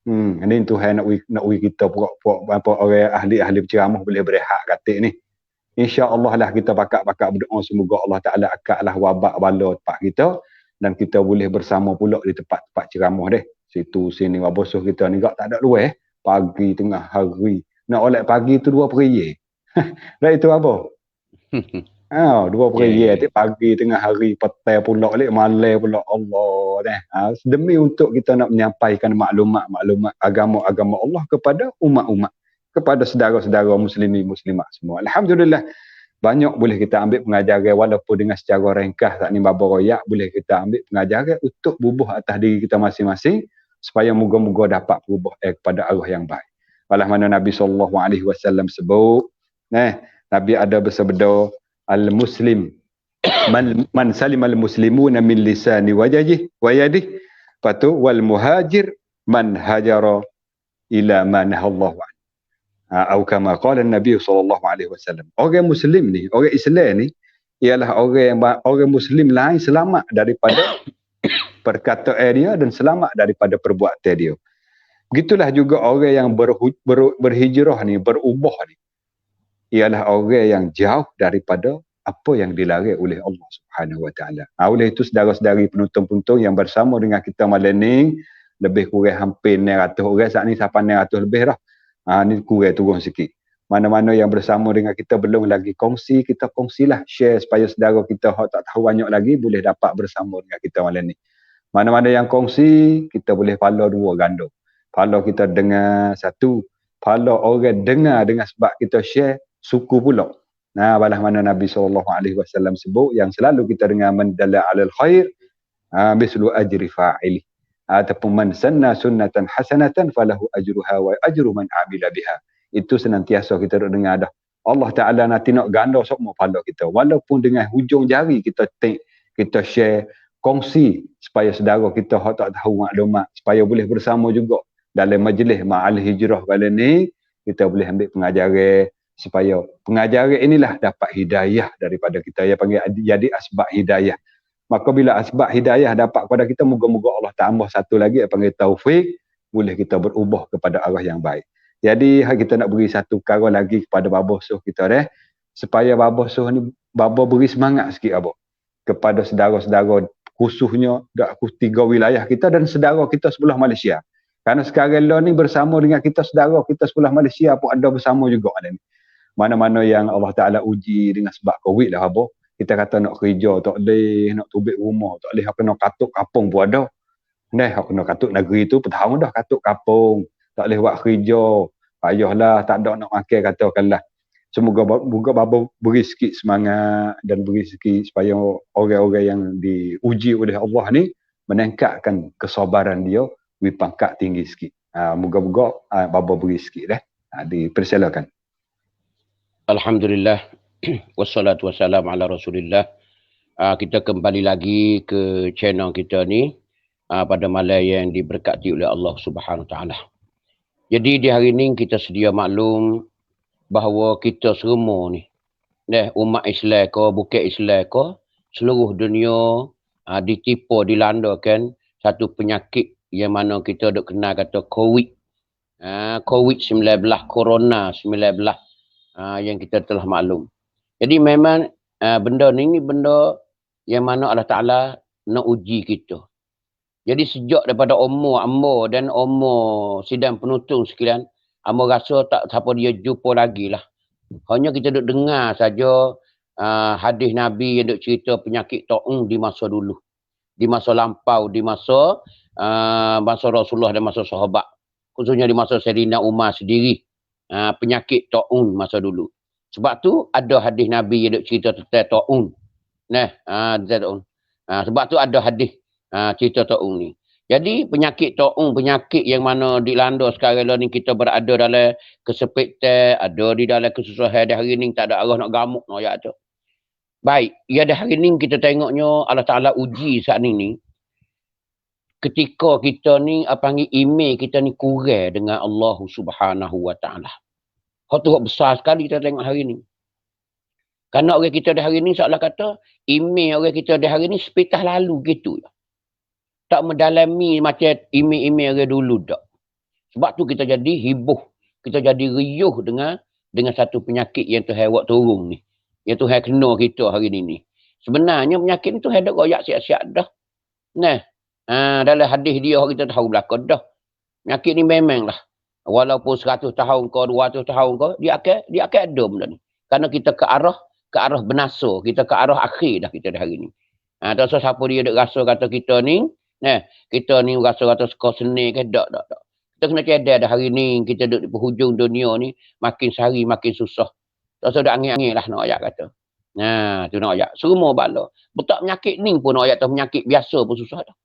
[SPEAKER 2] Ini Tuhan nak uji kita apa orang ahli-ahli ceramah boleh berehat kata ni. InsyaAllah lah kita pakak-pakak berdoa semoga Allah Ta'ala akadlah wabak bala tempat kita dan kita boleh bersama pula di tempat-tempat ceramah . Situ sini abosuh kita ni tak ada luar . Pagi, tengah hari. Nak oleh pagi tu 2 periye. Itu apa? 2 periye. Pagi, tengah hari, petang pula, malam pula. Allah. Demi untuk kita nak menyampaikan maklumat-maklumat agama-agama Allah kepada umat-umat. Kepada saudara-saudara muslimin muslimat semua. Alhamdulillah. Banyak boleh kita ambil pengajaran walaupun dengan secara ringkas tak ni baba royak boleh kita ambil pengajaran untuk bubuh atas diri kita masing-masing supaya moga-moga dapat berubah kepada arwah yang baik. Walau mana Nabi SAW sebut, Nabi ada bersabda, al-muslim man salim al-muslimuna min lisani wa yadihi, patu wal muhajir man hajara ila ma nahallahu an. Atau kama qala Nabi SAW. Orang muslim ni, orang Islam ni ialah orang muslim lain selamat daripada perkataan dia dan selamat daripada perbuatan dia. Begitulah juga orang yang berhijrah ni, berubah ni, ialah orang yang jauh daripada apa yang dilarang oleh Allah Subhanahu Wa Taala. Oleh itu saudara-saudari penonton-penonton yang bersama dengan kita malam ni, lebih kurang hampir 900 orang, saat ni sampai 900 lebih dah. Ni kurang turun sikit. Mana-mana yang bersama dengan kita belum lagi kongsi, kita kongsilah, share supaya saudara kita tak tahu banyak lagi boleh dapat bersama dengan kita malam ni. Mana-mana yang kongsi, kita boleh follow 2 ganda. Follow kita dengar 1, follow orang dengar dengan sebab kita share, suku pula. Balah mana Nabi SAW sebut yang selalu kita dengar man dalla 'alal khair mislu ajri fa'ili. Ataupun man sanna sunnatan hasanatan falahu ajruha wa ajru man 'amila biha. Itu senantiasa kita dengar dah. Allah Ta'ala nanti nak ganda semua follow kita. Walaupun dengan hujung jari kita share, kongsi supaya saudara kita tak tahu maklumat, supaya boleh bersama juga dalam majlis ma'al hijrah kali ni, kita boleh ambil pengajaran supaya pengajaran inilah dapat hidayah daripada kita, yang panggil jadi asbab hidayah. Maka bila asbab hidayah dapat kepada kita, moga-moga Allah tambah satu lagi yang panggil taufik, boleh kita berubah kepada arah yang baik. Jadi kita nak beri satu perkara lagi kepada Baba Suh kita supaya Baba Suh ni Baba beri semangat sikit kepada saudara-saudara khususnya tiga wilayah kita dan saudara kita sebelah Malaysia. Karena sekarang ni bersama dengan kita saudara kita sebelah Malaysia pun ada bersama juga ada ni. Mana-mana yang Allah Ta'ala uji dengan sebab COVID lah apa. Kita kata nak kerja, tak boleh, nak tubik rumah, tak boleh, kena katuk kapung pun ada. Nah, kena katuk negeri tu, petahun dah katuk kapung. Tak boleh buat kerja. Payahlah, tak ada nak makan, katakanlah. Semoga Bapa beri sikit semangat dan beri sikit supaya orang-orang yang diuji oleh Allah ni meningkatkan kesabaran dia, beri pangkat tinggi sikit. Moga-moga Bapa beri sikit dah. Dipersilakan.
[SPEAKER 1] Alhamdulillah. Wassalatu wassalamu ala Rasulillah. Kita kembali lagi ke channel kita ni pada malam yang diberkati oleh Allah Subhanahu Wa Taala. Jadi di hari ini kita sedia maklum bahawa kita semua ni, umat Islam ke, bukan Islam ke, seluruh dunia ditipu, dilandakan satu penyakit yang mana kita duk kenal kata COVID. COVID-19, Corona 19 yang kita telah maklum. Jadi memang benda ni benda yang mana Allah Ta'ala nak uji kita. Jadi sejak daripada umur ambo dan umur sidang penuntut sekalian, ambo rasa tak siapa dia jumpa lagi lah. Hanya kita duk dengar saja hadis Nabi yang duk cerita penyakit taun di masa dulu. Di masa lampau, di masa Rasulullah dan masa sahabat. Khususnya di masa Sayyidina Umar sendiri. Penyakit taun masa dulu. Sebab tu ada hadis Nabi yang duk cerita tentang taun. Sebab tu ada hadis cerita taun ni. Jadi penyakit taun, penyakit yang mana dilanda sekarang ni kita berada dalam kesepitan, ada di dalam kesusahan dah hari ni, tak ada arah nak gamuk nak ayat tu. Baik, ya dah hari ni kita tengoknya Allah Ta'ala uji saat ni. Ketika kita ni panggil email kita ni kurang dengan Allah Subhanahu Wa Ta'ala. Hal tu besar sekali kita tengok hari ni. Karena orang kita dah hari ni seolah kata email orang kita dah hari ni sepitah lalu gitu. Tak mendalami macam email-email orang dulu tak. Sebab tu kita jadi hibuh, kita jadi riuh dengan satu penyakit yang Tuhan buat turun ni. Yang Tuhan kena kita hari ni. Sebenarnya penyakit ni Tuhan dah royak siap-siap dah. Dalam hadis dia kita tahu belakang dah. Penyakit ni memang lah. Walaupun 100 tahun ke, 200 tahun ke, dia akan ada benda ni. Kerana kita ke arah benasa, kita ke arah akhir dah kita dah hari ni. Tak usah siapa dia duk rasa kata kita ni, kita ni rasa kata suka seni ke, tak. Kita kena cedar dah hari ni, kita duduk di penghujung dunia ni, makin sehari makin susah. Tak usah dah angin-angin lah nak ayat kata. Tu nak ayat. Semua bala. Betul penyakit ni pun nak ayat tu, penyakit biasa pun susah dah.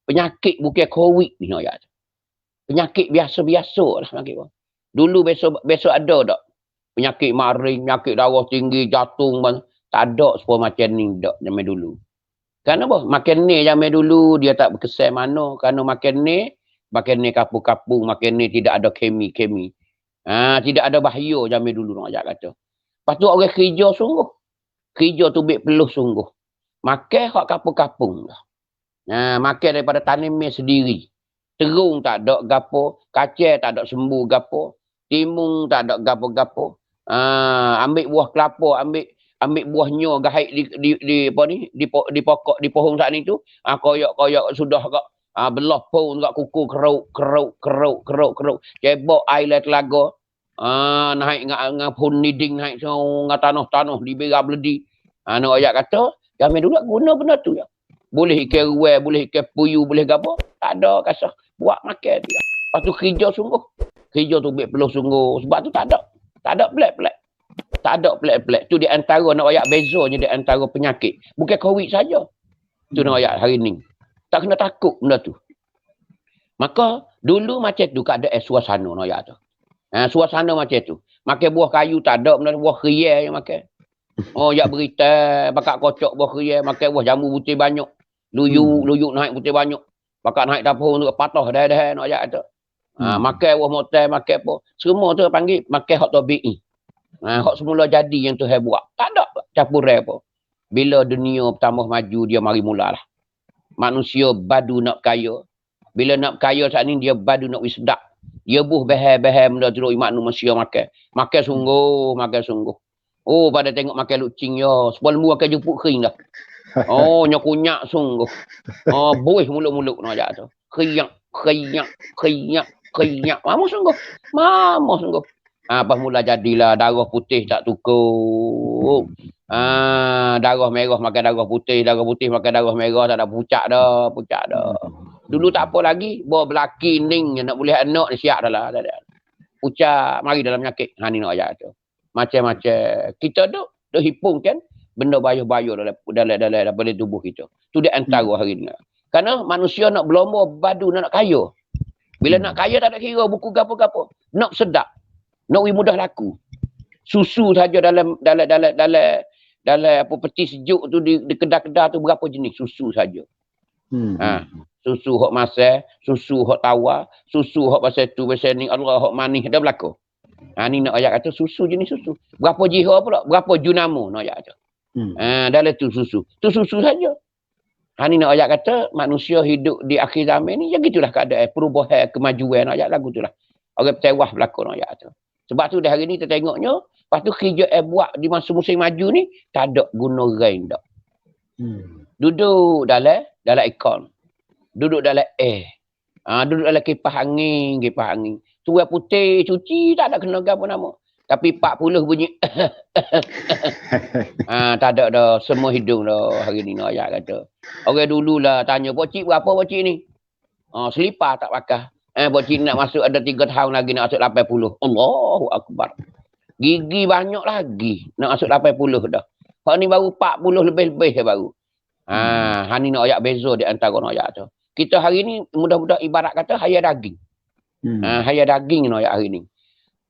[SPEAKER 1] Penyakit bukan COVID ni nak ayat. Penyakit biasa-biasa lah penyakit pun. Dulu besok ada tak? Penyakit maring, penyakit darah tinggi, jantung, tak ada semua macam ni tak zaman dulu. Kerana apa? Makan ni zaman dulu dia tak berkesan mana. Kerana makan ni kapung-kapung, makan ni tidak ada kemi-kemi. Tidak ada bahaya zaman dulu nak ajak kata. Lepas tu orang kerja sungguh. Kerja tu bik peluh sungguh. Makan hak kapung-kapung lah. Makan daripada tanaman sendiri. Terung tak ada gapo, kacang tak ada sembuh gapo, timun tak ada gapo-gapo. Ambil buah kelapa, ambil buahnya gahait di pokok di pohon saat ni tu, koyak sudah kak belah pun kak kuku keruk. Cebok air telaga. Naik ngah pohon niding naik ngah tanah di bera beledi. Nak ayat kata, kami dulu guna benda tu ya. Boleh ikan ruai, boleh ikan puyu, boleh gapo? Tak ada kasar. Buat makan dia. Lepas tu kerja sungguh. Kerja tu perlu sungguh. Sebab tu tak ada pelik-pelik. Tak ada pelik-pelik. Tu di antara nak ayat bezanya di antara penyakit. Bukan COVID saja. Tu nak ayat hari ni. Tak kena takut benda tu. Maka dulu macam tu keadaan suasana nak ayat tu. Suasana macam tu. Makan buah kayu tak ada benda buah kriai yang makan. Ya berita bakak kocok buah kriai, makan buah jambu putih banyak. Luyuk naik putih banyak. Bakak naik dapur tu patah dah nak ayat tu. Makan buah motel, makan apa. Semua tu panggil makan hak tabi'i. Hak semula jadi yang Tuhan buat. Tak ada campuran apa. Bila dunia bertambah maju, dia mari mulalah. Manusia badu nak kaya. Bila nak kaya saat ni, dia badu nak wisdak. Dia buh behel-behel benda tu manusia makan. Makan sungguh. Oh, pada tengok makan lucing ya. Sebab lembu akan jemput kering dah. Oh, nyakunyak sungguh. Oh, buih mulut-mulut nak ajak tu. Kriyak. Mama sungguh. Apa mula jadilah darah putih tak cukup. Darah merah makan darah putih makan darah merah tak ada pucak dah. Dulu tak apa lagi, bawa belaki ning nak boleh anak ni siap dah lah. Pucak mari dalam penyakit. Ni nak ajak tu. Macam-macam. Kita duk hipung kan benda bayuh-bayuh dalam tubuh kita. Tu dia antara hari ni. Kerana manusia nak berlomba badu nak kaya. Bila nak kaya tak ada kira buku gapo-gapo. Nak sedap. Nak mudah laku. Susu saja dalam apa peti sejuk tu di kedai-kedai tu berapa jenis susu saja. Susu hok masak, susu hok tawar, susu hok pasal tu pasal ni Allah hok manis dah berlaku. Ni nak ayat kata susu jenis susu. Berapa jiha pula? Berapa junamo nak ayat kata. Dalam tu susu. Tu susu saja. Ni nak ayat kata manusia hidup di akhir zaman ni ya gitulah keadaan perubahan kemajuan nak ayat lagu tu lah. Orang tewas berlaku nak ayat tu. Sebab tu dah hari ni kita tengoknya, lepas tu kerja buat di masa musim maju ni tak ada guna rain dak. Duduk dalam ikon. Duduk dalam duduk dalam kipas angin. Tuai putih, cuci, tak ada kena apa nama. Tapi 40 bunyi. Tak ada dah. Semua hidung dah hari ni nak ayat kata. Orang dululah tanya, pocik berapa pocik ni? Selipar tak pakai. Pocik nak masuk ada 3 tahun lagi nak masuk 80. Allahu Akbar. Gigi banyak lagi nak masuk 80 dah. Hak ni baru 40 lebih-lebih baru. Ni nak ayat beza di antara nak ayat tu. Kita hari ni mudah-mudah ibarat kata haya daging. Haya daging nak ayat hari ni.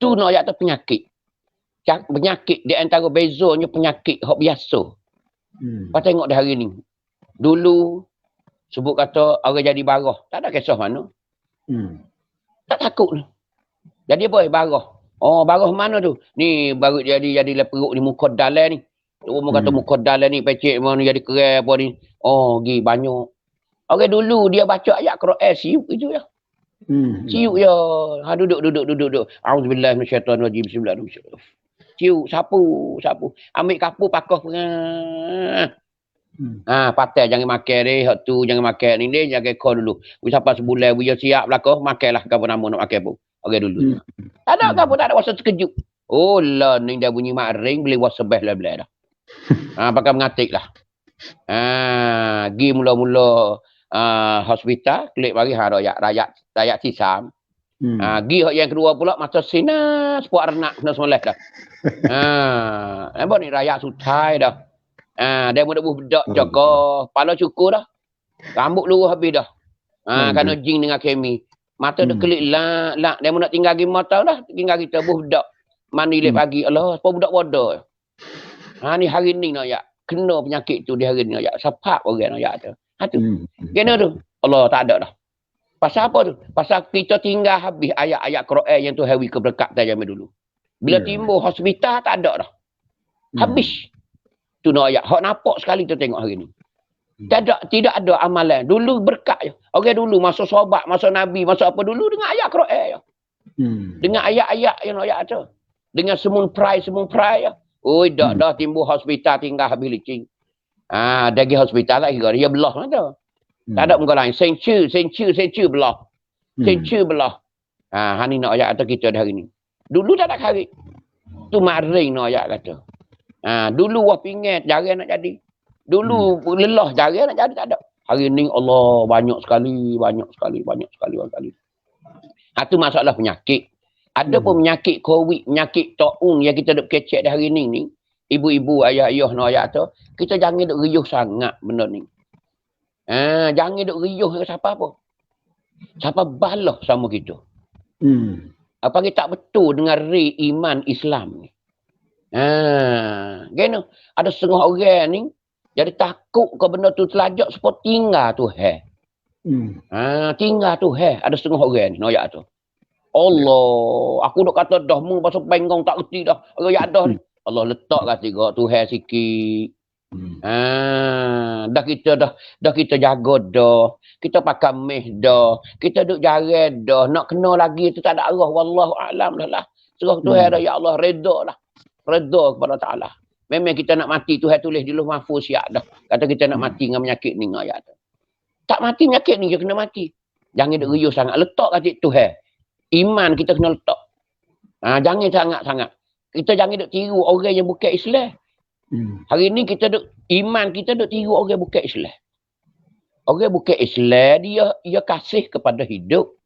[SPEAKER 1] Tu nak ayat tu penyakit. Penyakit di antara bezanya penyakit hak biasa. Kau tengok di hari ni. Dulu sebut kata orang jadi barah. Tak ada kisah mana. Tak takut ni. Jadi apa barah? Barah mana tu? Ni baru jadi perut ni muka dalam ni. Orang kata muka dalam ni pecik mana jadi keren apa ni. Gi banyak. Orang dulu dia baca ayat Quran siuk itu ya. Siuk ya. Duduk. Auzubillahi minasyaitonirrajim. Bismillahirrahmanirrahim. Siuk sapu. Ambil kapu pakoh. Patah jangan makan ni, hak tu jangan makan ni, jaga kau dulu. Sampai sebulan dia siap belakang, makanlah apa nama nak makan pun. Okey dulu. Tak ada apa tak ada wasa terkejut. Lah ni dah bunyi maring boleh was sebeh lah dah. Pakai mengatik lah. Gi mula-mula hospital, klik bagi rakyat sisam. Gi hak yang kedua pula masa sinas puak renak kena semoleh dah. Nampak ni rakyat sutai dah. Dia mudah budak jaga, kepala cukur dah. Rambut luruh habis dah. Kerana jing dengan kemi. Mata dah kelik lah. Dia nak tinggal di mata dah. Tinggal kita budak. Mandi lep pagi. Allah, apa budak bodoh. Ni hari ni nak ya. Kena penyakit tu di hari ni nak ya. Sepak orang nak ya tu. Tu. Kena tu. Allah tak ada dah. Pasal apa tu? Pasal kita tinggal habis ayat-ayat Quran yang tu hawi keberkatan zaman dulu. Bila timbul hospital tak ada dah. Habis. Tu nak ayat. Hak nampak sekali tu tengok hari ni. Tidak ada amalan. Dulu berkat je. Orang dulu masa sahabat, masa Nabi, masa apa dulu dengan ayat Quran je. Dengan ayat-ayat yang nak ayat tu. Dengan semun prai je. Dah timbul hospital tinggal habis licing. Dagi hospital lah kira. Dia belah lah tu. Tak ada muka lain. Sencu belah. Sencu belah. Ni nak ayat kata kita hari ni. Dulu tak ada karik. Tu maring nak ayat kata. Dulu wah pingat, jarang nak jadi. Dulu lelah, jarang nak jadi, tak ada. Hari ni Allah banyak sekali. Tu masalah penyakit. Ada pun penyakit COVID, penyakit taun yang kita duk kecek hari ni. Ibu-ibu, ayah-ayah nak ayat tu. Kita jangan duk riuh sangat benda ni. Jangan duk riuh ke siapa apa. Siapa balah sama kita. Apa kita tak betul dengan iman Islam ni. Gini, ada setengah orang ni jadi takut ke benda tu telajak sebab tinggal tu tinggal tu ada setengah orang ni noyak tu. Allah, aku dok kata dah mu pasal bengong tak reti dah. Royak dah ni. Allah letak kat tiga tu sikit. Dah kita jaga dah. Kita pakai meh dah. Kita duk jarang dah. Nak kena lagi tu tak ada arah wallahu alam dah lah. Serah tu ya Allah redha lah. Redha kepada Ta'ala. Memang kita nak mati Tuhan tulis di Lauh Mahfuz siap dah. Kata kita nak mati dengan penyakit ni ayat tu. Tak mati penyakit ni je kena mati. Jangan duk riuh sangat. Letak kat Tuhan. Iman kita kena letak. Jangan sangat-sangat. Kita jangan duk tiru orang yang bukan Islam. Hari ni kita duk iman kita duk tiru orang bukan Islam. Orang bukan Islam dia kasih kepada hidup.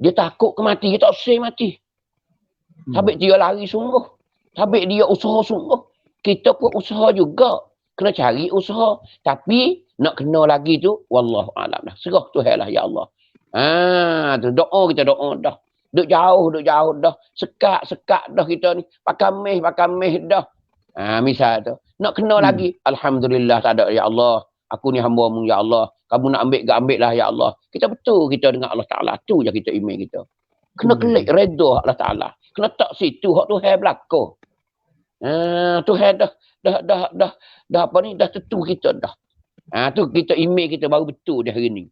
[SPEAKER 1] Dia takut ke mati, dia tak usah mati. Habis dia lari sungguh. Habis dia usaha sungguh. Kita pun usaha juga. Kena cari usaha. Tapi nak kena lagi tu, wallahu alam dah. Serah Tuhan lah, ya Allah. Tu doa kita doa dah. Duk jauh dah. Sekat dah kita ni. Pakai meh dah. Misal tu. Nak kena lagi. Alhamdulillah tak ada, ya Allah. Aku ni hamba-Mu, ya Allah. Kamu nak ambil lah, ya Allah. Kita betul kita dengan Allah Ta'ala. Tu je kita iman kita. Kena kelik redha Allah Ta'ala. Kena tak situ hak Tuhan berlaku. Tuhan dah apa ni, dah tentu kita dah. Tu kita iman kita baru betul di hari ni.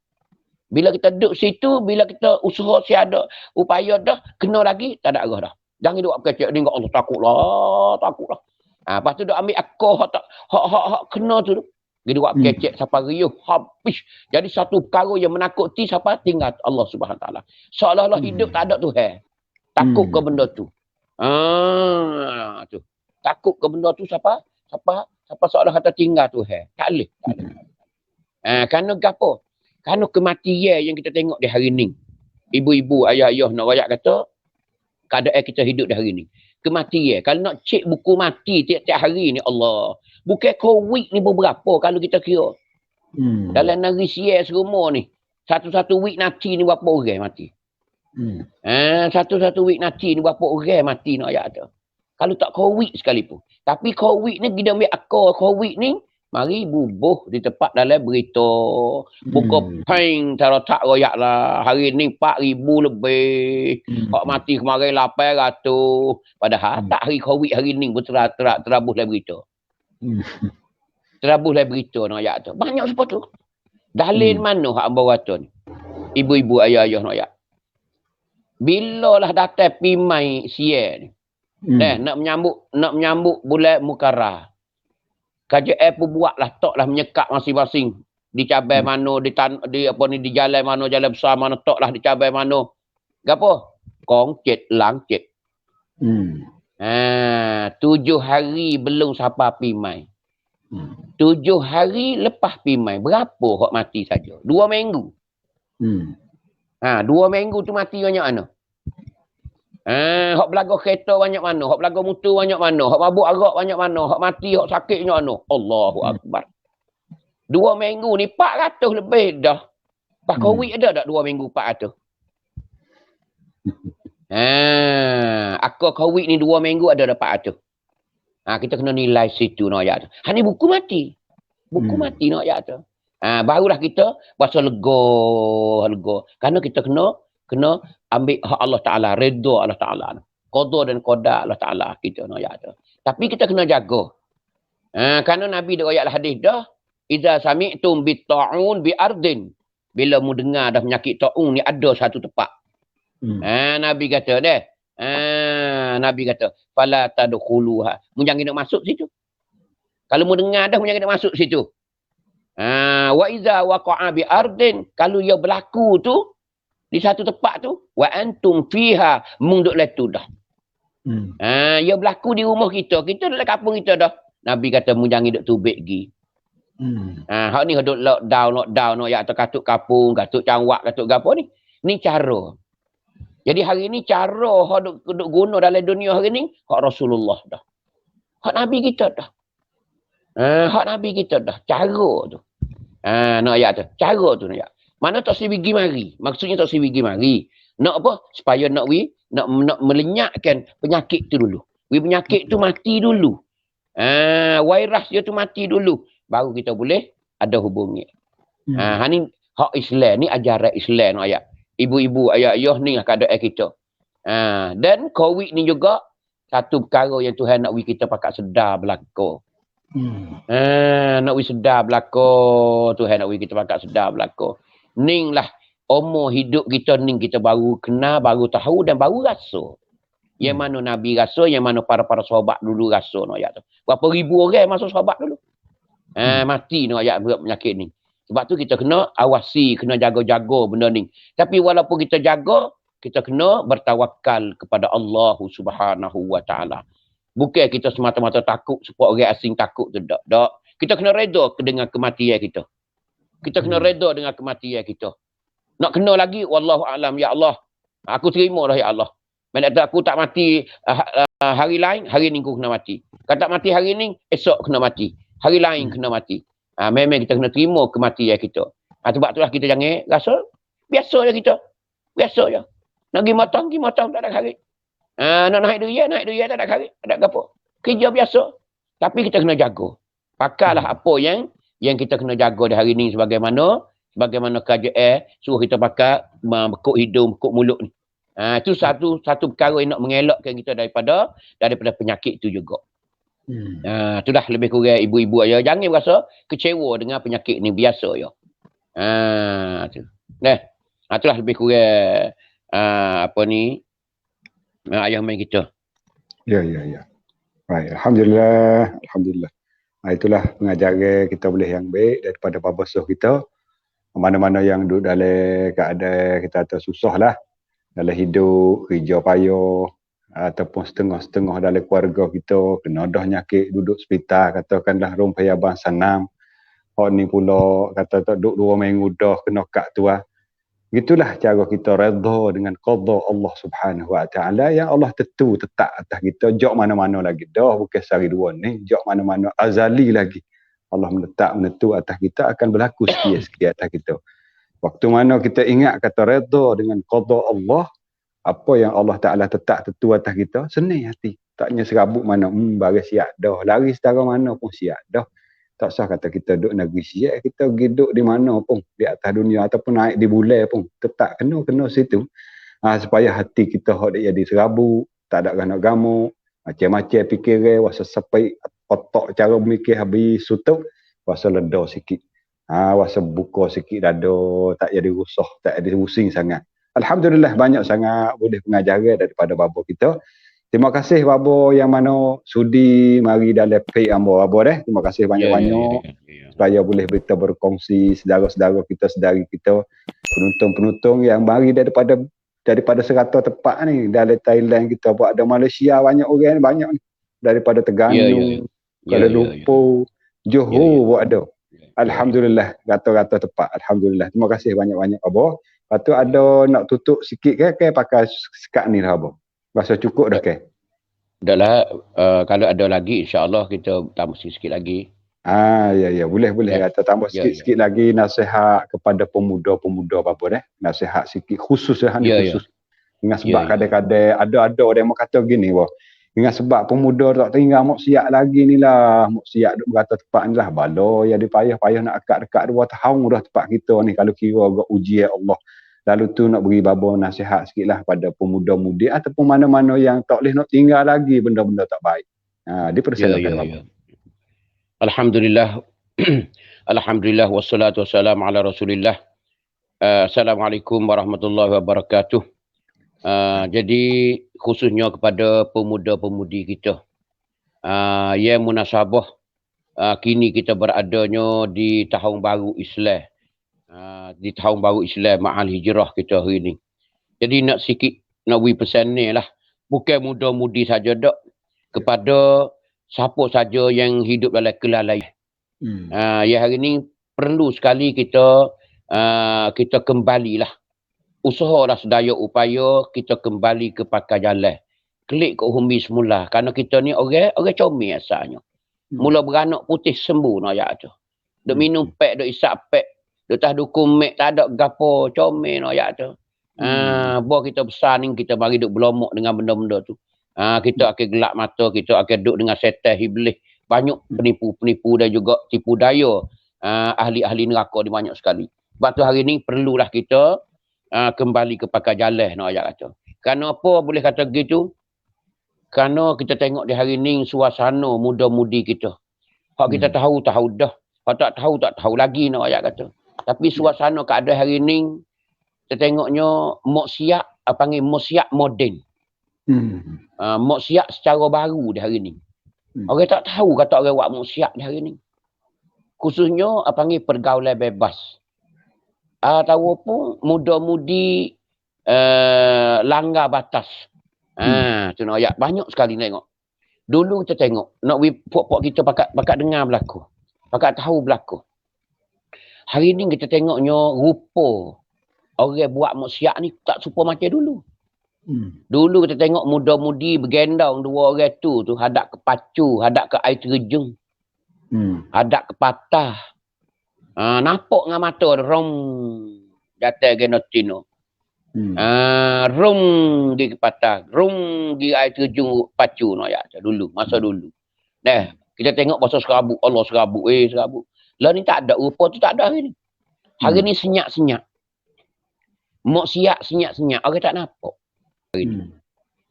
[SPEAKER 1] Bila kita duduk situ, bila kita usaha siada, upaya dah, kena lagi, tak ada arah dah. Jangan duduk kecek ni, Allah takutlah. Lepas tu duk ambil akal hak kena tu. Dia buat kecek sampai riuh habis. Jadi satu perkara yang menakuti sampai tinggal Allah Subhanahu Taala. Seolah-olah hidup tak ada Tuhan. Takut ke benda tu. Tu. Takut ke benda tu siapa seolah kata tinggal Tuhan. Tak boleh. Kerana gapo? Kerana kematian yang kita tengok di hari ni. Ibu-ibu, ayah-ayah nak rakyat kata keadaan kita hidup di hari ni. Kematian. Kalau nak cek buku mati tiap-tiap hari ni Allah. Bukan COVID ni berapa kalau kita kira. Dalam negeri siar serumur ni. Satu-satu week nanti ni berapa orang mati. Satu-satu week nanti ni berapa orang mati nak ayat tu. Kalau tak COVID sekalipun. Tapi COVID ni kita ambil akal COVID ni. Mari bubuh di tempat dalam berita. Buka peng tak royak lah. Hari ni 4,000 lebih. Hak mati kemarin 800. Padahal tak hari COVID hari ni pun terabus dalam berita. Terabus dalam berita nak ayat tu. Banyak seperti tu. Dalil mana hak abang kata ni? Ibu-ibu ayah-ayah nak ayat. Bila lah datang pimai siar ni. Nak menyambut bulan Mukarram. KJL pun buatlah taklah menyekat masing-masing di cabai mana di jalan mana, jalan besar mana, taklah di cabai mana. Gapo? Kongcet langcet. 7 hari belum sampai pimai. 7 hari lepas pimai berapa hak mati saja? 2 minggu. 2 minggu tu mati banyak mana? Hak belaga kereta banyak mana? Hak belaga motor banyak mana? Hak mabuk arak banyak mana? Hak mati, hak sakit banyak mana? Allahu Akbar. 2 minggu ni 400 lebih dah. Pas COVID ada tak 2 minggu 400? Akal COVID ni 2 minggu ada dah 400. Kita kena nilai situ nak ayat tu. Ni buku mati. Buku mati nak ayat tu. Barulah kita berasa lega. Kerana kita kena ambil hak Allah Ta'ala, redha Allah Ta'ala. Qada dan qada Allah Ta'ala kita nak ayat tu. Tapi kita kena jaga. Kerana Nabi dah ayat hadis dah, iza sami'tum bit ta'un bi ardin. Bila mu dengar dah penyakit ta'un ni ada satu tempat. Nabi kata deh. Nabi kata, fala tadkhuluha. Mu jangan nak masuk situ. Kalau mu dengar dah mu jangan nak masuk situ. Wa iza waqa'a bi ardin, kalau ia berlaku tu di satu tempat tu, wa antum fiha, mung duk letu dah. Ia berlaku di rumah kita dalam kampung kita dah. Nabi kata mu jangan duk tubik gi. Hak ni duk lockdown no ya atau katuk kapung, katuk cangwak, katuk gapo ni. Ni cara. Jadi hari ni cara hak duk guna dalam dunia hari ni hak Rasulullah dah. Hak Nabi kita dah. Hak Nabi kita dah. Cara tu. Nak ayat tu. Cara tu nak ayat. Mana tak sibigi mari. Maksudnya tak sibigi mari. Nak apa? Supaya nak melenyapkan penyakit tu dulu. Penyakit tu mati dulu. Virus dia tu mati dulu. Baru kita boleh ada hubungi. Ni hak Islam. Ni ajaran Islam nak ayat. Ibu-ibu, ayah-ayah ni lah keadaan kita. Dan COVID ni juga satu perkara yang Tuhan nak kita pakat sedar berlaku. Nak sedar berlaku. Tuhan nak kita pakat sedar berlaku. Ning lah umur hidup kita ni kita baru kenal, baru tahu dan baru rasa. Yang mana Nabi rasa, yang mana para sahabat dulu rasa no ayat tu. Berapa ribu orang masuk sahabat dulu. Mati no ayat penyakit ni. Sebab tu kita kena awasi, kena jaga-jaga benda ni. Tapi walaupun kita jaga, kita kena bertawakal kepada Allah Subhanahu wa taala. Bukan kita semata-mata takut supaya orang asing takut tu tak. Tak. Kita kena reda dengan kematian kita. Kita kena reda dengan kematian kita. Nak kena lagi, wallahu alam, ya Allah. Aku terima dah ya Allah. Mana aku tak mati hari lain, hari ni aku kena mati. Kalau tak mati hari ni, esok kena mati. Hari lain kena mati. Memang kita kena terima kematian kita. Sebab itulah kita jangan rasa biasa je kita. Biasa je. Nak pergi matang tak ada hari. Nak naik dunia tak ada hari. Tak ada apa. Kerja biasa. Tapi kita kena jaga. Pakailah apa yang kita kena jaga di hari ni sebagaimana kerajaan suruh kita pakai bekuk hidung, bekuk mulut ni. Itu satu perkara yang nak mengelakkan kita daripada penyakit tu juga. Itulah lebih kurang ibu-ibu aja. Jangan rasa kecewa dengan penyakit ni, biasa ya. Tu. Itulah lebih kurang ayah main kita.
[SPEAKER 2] Ya. Baik, alhamdulillah. Itulah pengajaran kita boleh yang baik daripada bapa basuh kita. Mana-mana yang duduk dalam keadaan kita atau susah lah. Dalam hidup, kerja payah, ataupun setengah-setengah dalam keluarga kita, kena dah nyakit, duduk hospital, katakanlah rumpai abang sanam. Hak ni pula, kata tak duduk 2 minggu dah, kena kat tu lah. Gitulah cara kita redha dengan qada Allah Subhanahu wa taala yang Allah tentu tetap atas kita. Jok mana-mana lagi dah, bukan sehari dua ni, jok mana-mana azali lagi. Allah menentu atas kita akan berlaku sekian atas kita. Waktu mana kita ingat kata redha dengan qada Allah, apa yang Allah Ta'ala tetap tentu atas kita, senang hati. Taknya serabut mana, baris siap dah. Lari setara mana pun siap dah. Tak sah kata kita duduk negeri siap, kita duduk di mana pun, di atas dunia ataupun naik di bulan pun, tetap kena situ. Supaya hati kita jadi serabut, tak ada nak gamuk, macam-macam fikiran, wasa sampai otak cara mikir habis sutup, wasa ledar sikit. Wasa buka sikit dada, tak jadi rusah, tak jadi pusing sangat. Alhamdulillah banyak sangat boleh pengajaran daripada bapa kita. Terima kasih bapa yang mana sudi mari dalam page ambo bapa deh. Terima kasih banyak-banyak supaya boleh kita berkongsi saudara-saudara kita, saudari kita, penonton-penonton yang mari daripada serata tempat ni, dari Thailand kita buat, ada Malaysia banyak orang banyak ni, daripada Terengganu, Kuala Lumpur, Johor buat ada. Alhamdulillah, rata-rata tempat. Alhamdulillah. Terima kasih banyak-banyak abah. Lepas tu ada nak tutup sikit ke pakai sekat ni lah abah. Rasa cukup dah ke?
[SPEAKER 1] Dah lah, kalau ada lagi insya-Allah kita tambah sikit lagi.
[SPEAKER 2] Ya. Boleh. Kata tambah sikit lagi nasihat kepada pemuda-pemuda apa deh. Nasihat sikit khusus khusus. Dengan sebab kadang-kadang ada orang mau kata gini wah. Dengan sebab pemuda tak tinggal mak siap lagi ni lah. Mak siap duk berata tempat ni lah. Bala ya payah nak akak dekat 2 tahun dah tempat kita ni kalau kira agak ujian Allah. Lalu tu nak beri baba nasihat sikit lah pada pemuda-mudi ataupun mana-mana yang tak boleh nak tinggal lagi benda-benda tak baik. Dipersilakan baba.
[SPEAKER 1] Alhamdulillah. Alhamdulillah wassalatu wassalamu ala Rasulillah. Assalamualaikum warahmatullahi wabarakatuh. Jadi khususnya kepada pemuda-pemudi kita yang munasabah kini kita beradanya di tahun baru Islam, di tahun baru Islam ma'al hijrah kita hari ini. Jadi nak beri pesan ni lah, bukan muda-mudi saja dak, kepada siapa saja yang hidup dalam kelalaian. Ya hari ini perlu sekali kita kembalilah, usahalah sedaya upaya kita kembali ke pakai jalan. Klik ke umbi semula. Kerana kita ni orang comel asalnya. Mula beranak putih sembuh nak ayat tu. Duk minum pek, duk isap pek, duk tas dukung mek, tak ada gapo, comel nak ayat tu. Bawa kita besar ni, kita mari duk berlomok dengan benda-benda tu. Kita akan gelap mata, kita akan duduk dengan setan iblis. Banyak penipu-penipu dan juga tipu daya ahli-ahli neraka ni banyak sekali. Sebab tu hari ni perlulah kita kembali ke pakai jalan nak ayat kata. Kerana apa boleh kata gitu? Kerana kita tengok di hari ni suasana muda-mudi kita. Hak kita tahu dah. Hak tak tahu lagi nak ayat kata. Tapi suasana keadaan hari ni kita tengoknya maksiat, panggil maksiat moden. Maksiat secara baru di hari ni. Orang tak tahu kata orang buat maksiat di hari ni. Khususnya panggil pergaulan bebas. Tahu pun muda-mudi langgar batas. Tu nak ayat banyak sekali tengok. Dulu kita tengok nak puak-puak kita pakat dengar berlaku. Pakat tahu berlaku. Hari ni kita tengoknya rupa orang buat maksiat ni tak serupa macam dulu. Dulu kita tengok muda-mudi bergendang dua orang tu hadap ke pacu, hadap ke air terjun. Hadap ke patah. Nampak dengan mata rom jatuh genotino. Rom di ke patah, rom di air terjun pacu no ya dulu, masa dulu. Nah, kita tengok pasal serabut, Allah serabut, serabut. Lah ni tak ada, rupa tu tak ada hari ni. Hari ni senyap-senyap. Maksiat senyap-senyap, orang tak nampak. Hari ni.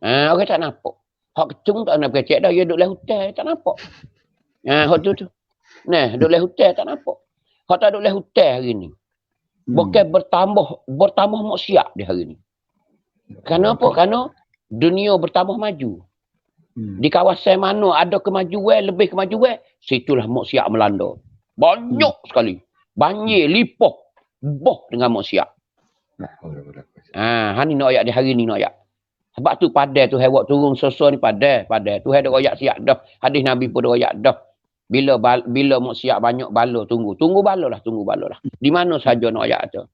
[SPEAKER 1] Orang tak nampak. Hak kecung tak nak kecek dah, dia duduk dalam hutan, tak nampak. Hak tu. Nah, duduk dalam hutan tak nampak. Hak tak duduk dalam hutan hari ni. Bukan bertambah maksiat di hari ni. Kenapa? Kerana dunia bertambah maju. Di kawasan mana ada kemajuan, lebih kemajuan, situlah maksiat melanda. Banyak sekali. Banjir, lipoh, boh dengan maksiat. Ni nak ayat di hari ni nak ayat. Sebab tu padai tu hewak turun soso ni padai. Tu ada ayat siap dah. Hadis Nabi pun ada ayat dah. Bila maksiat banyak bala tunggu bala lah. Di mana saja nak ayat tu.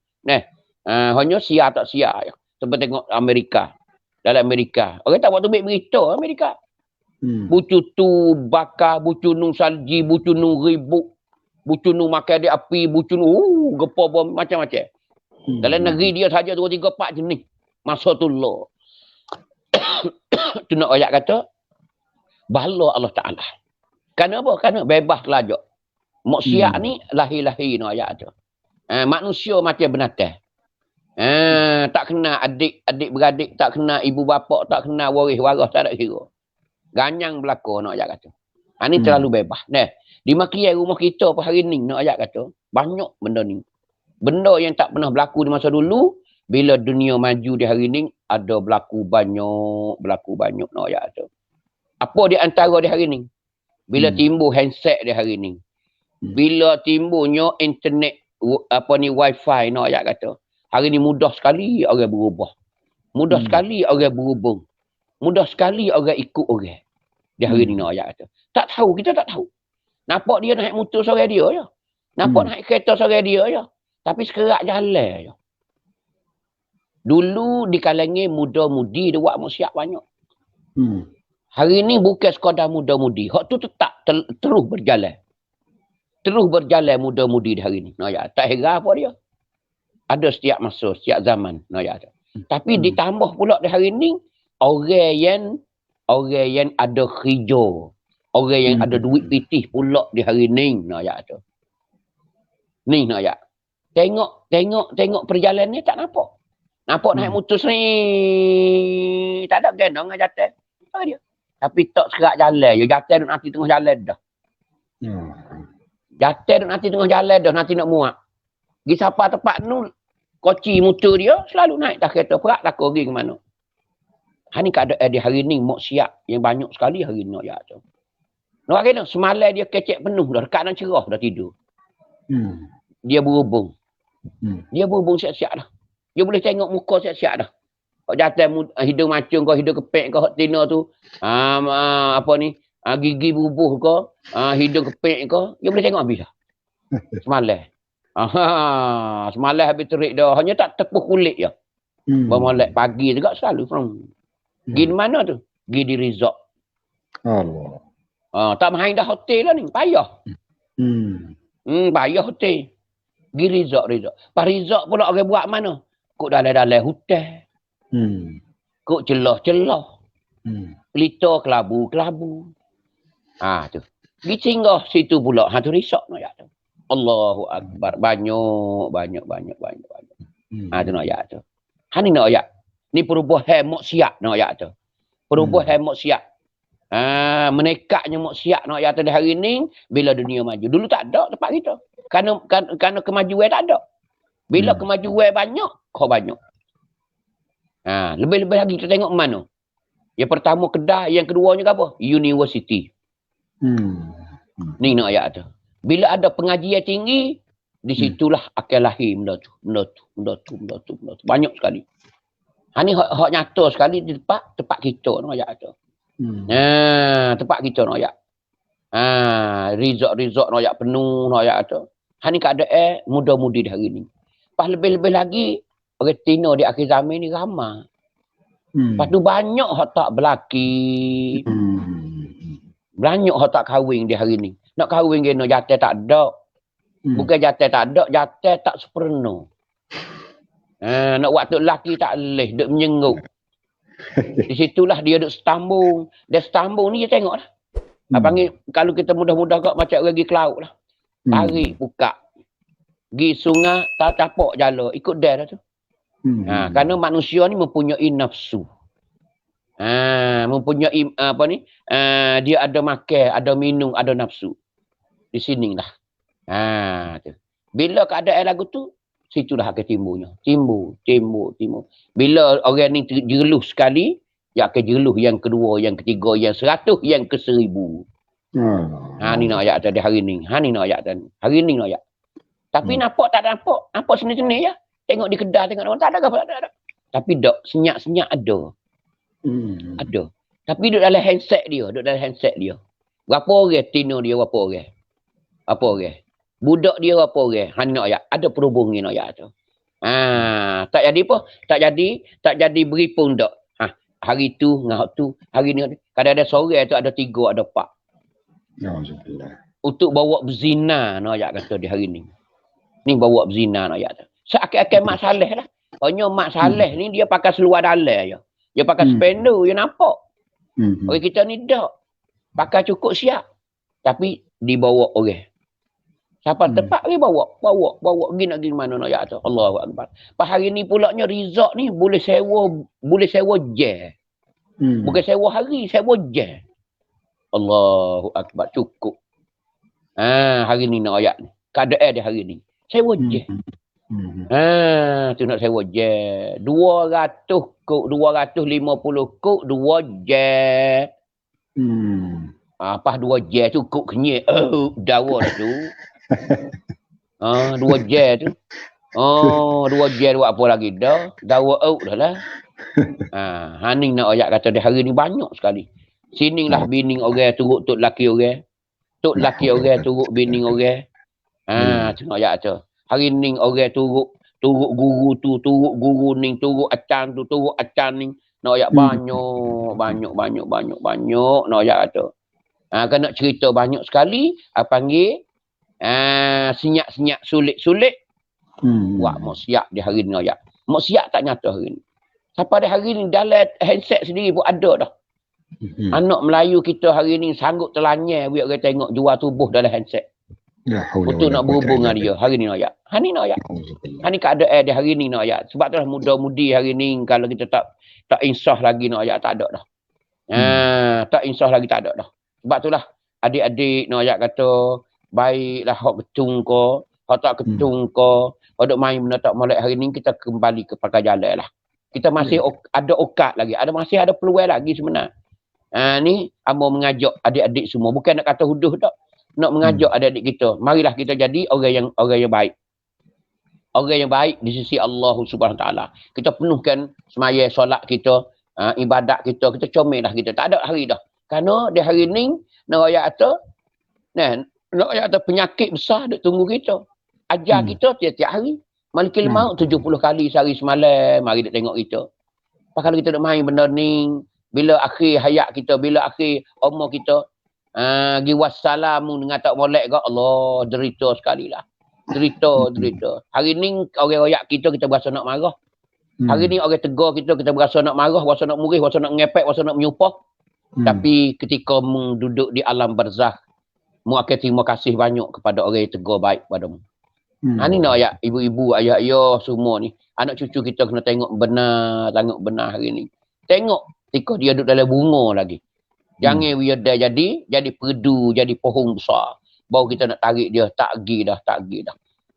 [SPEAKER 1] Hanya siap tak siap. Seperti tengok Amerika. Dalam Amerika. Orang tak buat tubik berita Amerika. Bucu tu bakar, bucu nu salji, bucu nu ribut. Bucu nu makan di api, bucu nu gepa bom macam-macam. Dalam negeri dia saja 2, 3, 4 jenis. Masa tu lo. Tu nak ayat kata bala Allah Ta'ala. Kenapa? Kerana bebas lajak. Maksiat ni lahir-lahir nak ayat tu. Manusia macam binatang. Tak kena adik-beradik, tak kena ibu bapa, tak kena waris, tak ada kira. Ganyang berlaku nak ayat kata. Ni terlalu bebas. Di makian rumah kita apa hari ni nak ayat kata. Banyak benda ni. Benda yang tak pernah berlaku di masa dulu. Bila dunia maju di hari ni. Ada berlaku banyak nak ayat kata. Apa di antara di hari ni? Bila timbul handset di hari ni. Bila timbulnya internet wifi nak ayat kata. Hari ni mudah sekali orang berubah. Mudah sekali orang berhubung. Mudah sekali orang ikut orang. Di hari ni nak ayat kata. Tak tahu, kita tak tahu. Nampak dia naik motor seorang dia je. Nampak naik kereta seorang dia je. Tapi sekerak jalan je. Dulu di kalangan muda-mudi dia buat maksiat banyak. Hari ni bukan sekadar muda-mudi. Hak tu tetap terus berjalan. Terus berjalan muda-mudi di hari ni. Tak heran apa dia. Ada setiap masa, setiap zaman. Tapi ditambah pula di hari ni, orang yang ada hijau. Orang yang ada duit pitih pula di hari ni. Ni nak ayat. Tengok perjalanan ni tak nampak. Nampak naik motor ni. Tak ada gendong dengan jatuh. Apa dia? Tapi tak serak jalan. Jatuh duduk nanti tengah jalan dah. Jatuh duduk nanti tengah jalan dah. Nanti nak muak. Pergi sampai tempat tu. Koci motor dia selalu naik dah kereta. Perak tak pergi ke mana. Ni keadaan di hari ni maksiat yang banyak sekali hari ni. Nak kena semalam dia kecek penuh dah. Dekat dan cerah dah tidur. Dia berhubung. Dia berhubung siap-siap dah. Dia boleh tengok muka siap-siap dah. Kalau jatuh hidung macung kau, hidung kepek kau, tina tu. Gigi bubuh kau, hidung kepek kau. Dia boleh tengok habis dah. Semalam. Semalam habis terik dah. Hanya tak tepuh kulit je. Bermolek pagi juga selalu. Pergi di mana tu? Pergi di resort.
[SPEAKER 2] Allah.
[SPEAKER 1] Tak main dah hotel lah ni. Payah. Payah hotel. Pergi resort. Pas resort pula orang buat mana? Kok dalam-dalam hutan. Kok celah-celah. Pelita kelabu-kelabu. Tu. Pergi singgah situ pula. Tu resort nak ayat tu. Allahu Akbar. Banyak. Tu nak ayat tu. Ni nak ayat. Ni perubahan maksiat nak ayat tu. Perubahan maksiat. Menekaknya maksiat nak ayat tu di hari ni. Bila dunia maju. Dulu tak ada tempat kita. Kerana kemajuan tak ada. Bila kemajuan banyak, kau banyak. Lebih-lebih lagi kita tengok mana. Yang pertama kedai, yang keduanya apa? University. Ni nak ayat tu. Bila ada pengajian tinggi, di situlah akan lahir benda tu. Banyak sekali. Ni hak nyata sekali di tempat kita nak ayat tu. Tempat kita nak ayat. Resort nak ayat penuh nak ayat tu. Ni keadaan muda-mudi di hari ni. Pas lebih-lebih lagi, orang Tino di akhir zaman ni ramai. Lepas tu banyak hak tak berlaki. Banyak hak tak kahwin di hari ni. Nak kahwin kena jatah tak ada. Bukan jatah tak ada, jatah tak sempurna. Nak waktu lelaki tak boleh, duk menyengut. Di situlah dia duk setambung. Dia setambung ni dia tengok lah. Panggil, kalau kita mudah-mudah kok macam orang pergi ke laut lah. Tarik, buka. Pergi sungai, tak tapak jala. Ikut dia dah tu. Kerana manusia ni mempunyai nafsu. Mempunyai dia ada makan, ada minum, ada nafsu. Di sini lah. Tu. Bila keadaan lagu tu, situlah akan timbulnya. Timbul. Bila orang ni jeluh sekali, dia akan jeluh yang kedua, yang ketiga, yang 100, yang ke 1000. Ni nak ayat tadi hari ni. Ni nak ayat tadi. Hari ni nak ayat. Tapi nampak tak nampak. Nampak seni-seni ya. Tengok di kedai, tengok orang. Tak ada. Tapi dok, senyap-senyap ada. Ada. Tapi duduk dalam handset dia. Berapa orang Tino dia, berapa orang? Budak dia berapa orang? Ni nak ayat. Ada perhubungan nak ayat tu. Tak jadi apa? Tak jadi beri pun tak. Hari tu, dengan tu, hari ni. Kadang-kadang sore tu ada 3, ada 4. Untuk bawa berzina nak ayat kata di hari ni. Ni bawa berzina nak ayat tu. Seakan-akan Mak Saleh lah. Hanya Mak Saleh ni dia pakai seluar dalam je. Dia pakai spender, dia nampak. Orang kita ni tak. Pakai cukup siap. Tapi dibawa orang. Siapa tempat dia bawa. Pergi nak pergi mana nak ayat tu. Allahu Akbar. Pas hari ni pulaknya resort ni boleh sewa je. Bukan sewa hari, sewa je. Allahu Akbar. Cukup. Hari ni nak ayat ni. Keadaan dia hari ni. Sewa je. Tu nak sewa je. 200 kok, 250 kok, 2 je. Pas 2 je tu kok kenyek. Dawa dah tu. 2 je tu. 2 je buat apa lagi dah. Dawa dah lah. Ni nak ayat kata dia hari ni banyak sekali. Sini lah bini orang turut tok laki orang. Tok laki orang turut bini orang. Tu nak ayat tu. Hari ni orang turut guru tu, turut guru ni, turut acan tu, turut acan ni. Nak ayat banyak nak ayat tu. Kan nak cerita banyak sekali, panggil senyap-senyap sulit-sulit. Wah, mau siap di hari ni ayat. Mau siap tak nyata hari ni. Sampai di hari ni dalam handset sendiri pun ada dah. Anak Melayu kita hari ni sanggup terlanyar biar orang tengok jual tubuh dalam handset. Untuk nak berhubung dengan dia. Hari ni nak ayat. Ni nak ayat. Ni keadaan dia hari ni nak ayat. Sebab tu lah muda-mudi hari ni kalau kita tak insah lagi nak ayat, tak ada dah. Tak insah lagi tak ada dah. Sebab tu lah adik-adik nak ayat kata baiklah hak ketung ko, hak tak ketung ko, hak duk main benda tak molek hari ni kita kembali ke pakai jalan lah. Kita masih ada okat lagi. Masih ada peluang lagi sebenarnya. Ni amo mengajak adik-adik semua. Bukan nak kata huduh tak. Nak mengajak adik-adik kita. Marilah kita jadi orang yang baik. Orang yang baik di sisi Allah Subhanahu Wa Taala. Kita penuhkan semaya solat kita, ibadat kita comel lah kita. Tak ada hari dah. Kerana di hari ni nak ayat penyakit besar duk tunggu kita. Ajar kita tiap-tiap hari. Malikil maut 70 kali sehari semalam mari dia tengok kita. Kalau kita nak main benda ni, bila akhir hayat kita, bila akhir umur kita, gi wassalamu dengan tak molek ke Allah, derita sekali lah. Derita. Hari ni orang royak kita berasa nak marah. Hari ni orang tegur kita berasa nak marah, berasa nak murih, berasa nak ngepek, berasa nak menyupah. Tapi ketika mu duduk di alam barzakh, mu akan terima kasih banyak kepada orang yang tegur baik padamu. Ni nak ayat ibu-ibu, ayah-ayah semua ni. Anak cucu kita kena tengok benar hari ni. Tengok ketika dia duduk dalam bunga lagi. Jangan dia jadi perdu, jadi pohon besar. Baru kita nak tarik dia, tak pergi dah.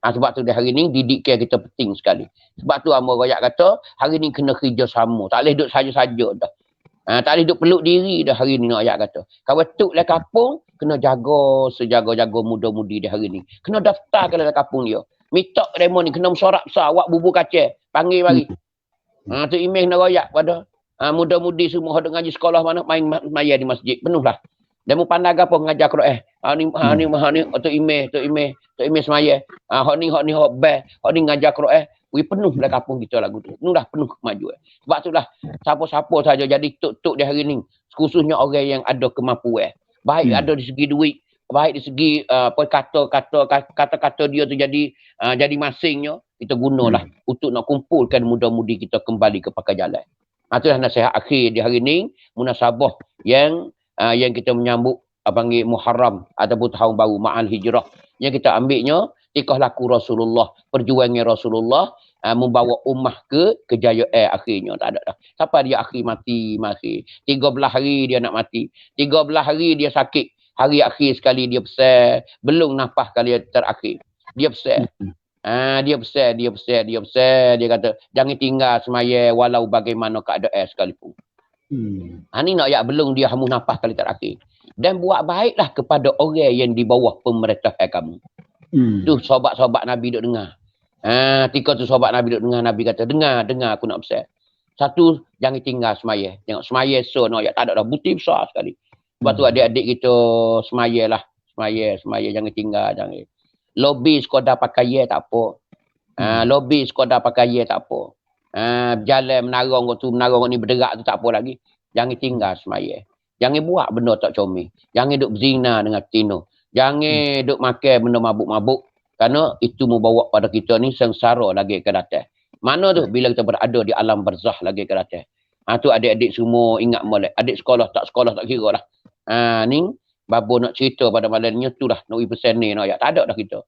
[SPEAKER 1] Sebab tu hari ni didikan kita penting sekali. Sebab tu Amor Royak kata, hari ni kena kerja sama. Tak boleh duduk saja-saja dah. Tak boleh duk peluk diri dah hari ni nak ayat kata. Kalau tuk lah kampung, kena jaga sejaga-jaga muda-mudi di hari ni. Kena daftar kalau dalam kampung dia. Mitok demo ni kena mesorak besar, awak bubur kacang, panggil mari. Tu email nak royak pada muda-mudi semua hendak ngaji sekolah mana main maya di masjid penuh lah. Demo pandai apa mengajar Quran. Ni tu email semaya. Hak ni hak ni ngajar Quran. Wi penuh dah kampung kita lagu tu. Penuh dah penuh kemajuan. Sebab itulah siapa-siapa saja jadi tok-tok di hari ni, khususnya orang yang ada kemampuan. Baik ada di segi duit, baik di segi kata-kata dia tu jadi masingnya, kita gunalah untuk nak kumpulkan muda-mudi kita kembali ke pakai jalan. Itulah nasihat akhir di hari ni, munasabah yang kita menyambut panggil Muharram ataupun tahun baru Ma'al Hijrah. Yang kita ambilnya tikah laku Rasulullah, perjuangan Rasulullah membawa ummah ke kejayaan akhirnya. Tak ada dah. Sampai dia akhir mati. 13 hari dia nak mati. 13 hari dia sakit. Hari akhir sekali dia pesan. Belum nafas kali terakhir. Dia pesan. Dia pesan. Dia kata, jangan tinggal semaya walau bagaimana keadaan sekalipun. Ni nak ayat belum dia hamu nafas kali terakhir. Dan buat baiklah kepada orang yang di bawah pemerintahan kamu. Tu sahabat-sahabat Nabi duk dengar. Tika tu sahabat Nabi duk dengar, Nabi kata, dengar aku nak pesan. Satu, jangan tinggal semaya. Tengok semaya so no ya, tak ada dah bukti besar sekali. Sebab tu adik-adik kita semaya lah. Semaya jangan tinggal, jangan. Lobby sekadar pakaian tak apa. Lobby sekadar pakaian tak apa. Jalan menarong ni berderak tu tak apa lagi. Jangan tinggal semaya. Jangan buat benda tak comel. Jangan duk berzina dengan tino. Jangan duk makan benda mabuk-mabuk. Kerana itu membawa pada kita ni sengsara lagi ke datang. Mana tu bila kita berada di alam barzah lagi ke datang. Tu adik-adik semua ingat molek. Adik sekolah tak kira lah. Ni babo nak cerita pada malam ni tu lah. Nak pesan ni. Tak ada dah kita.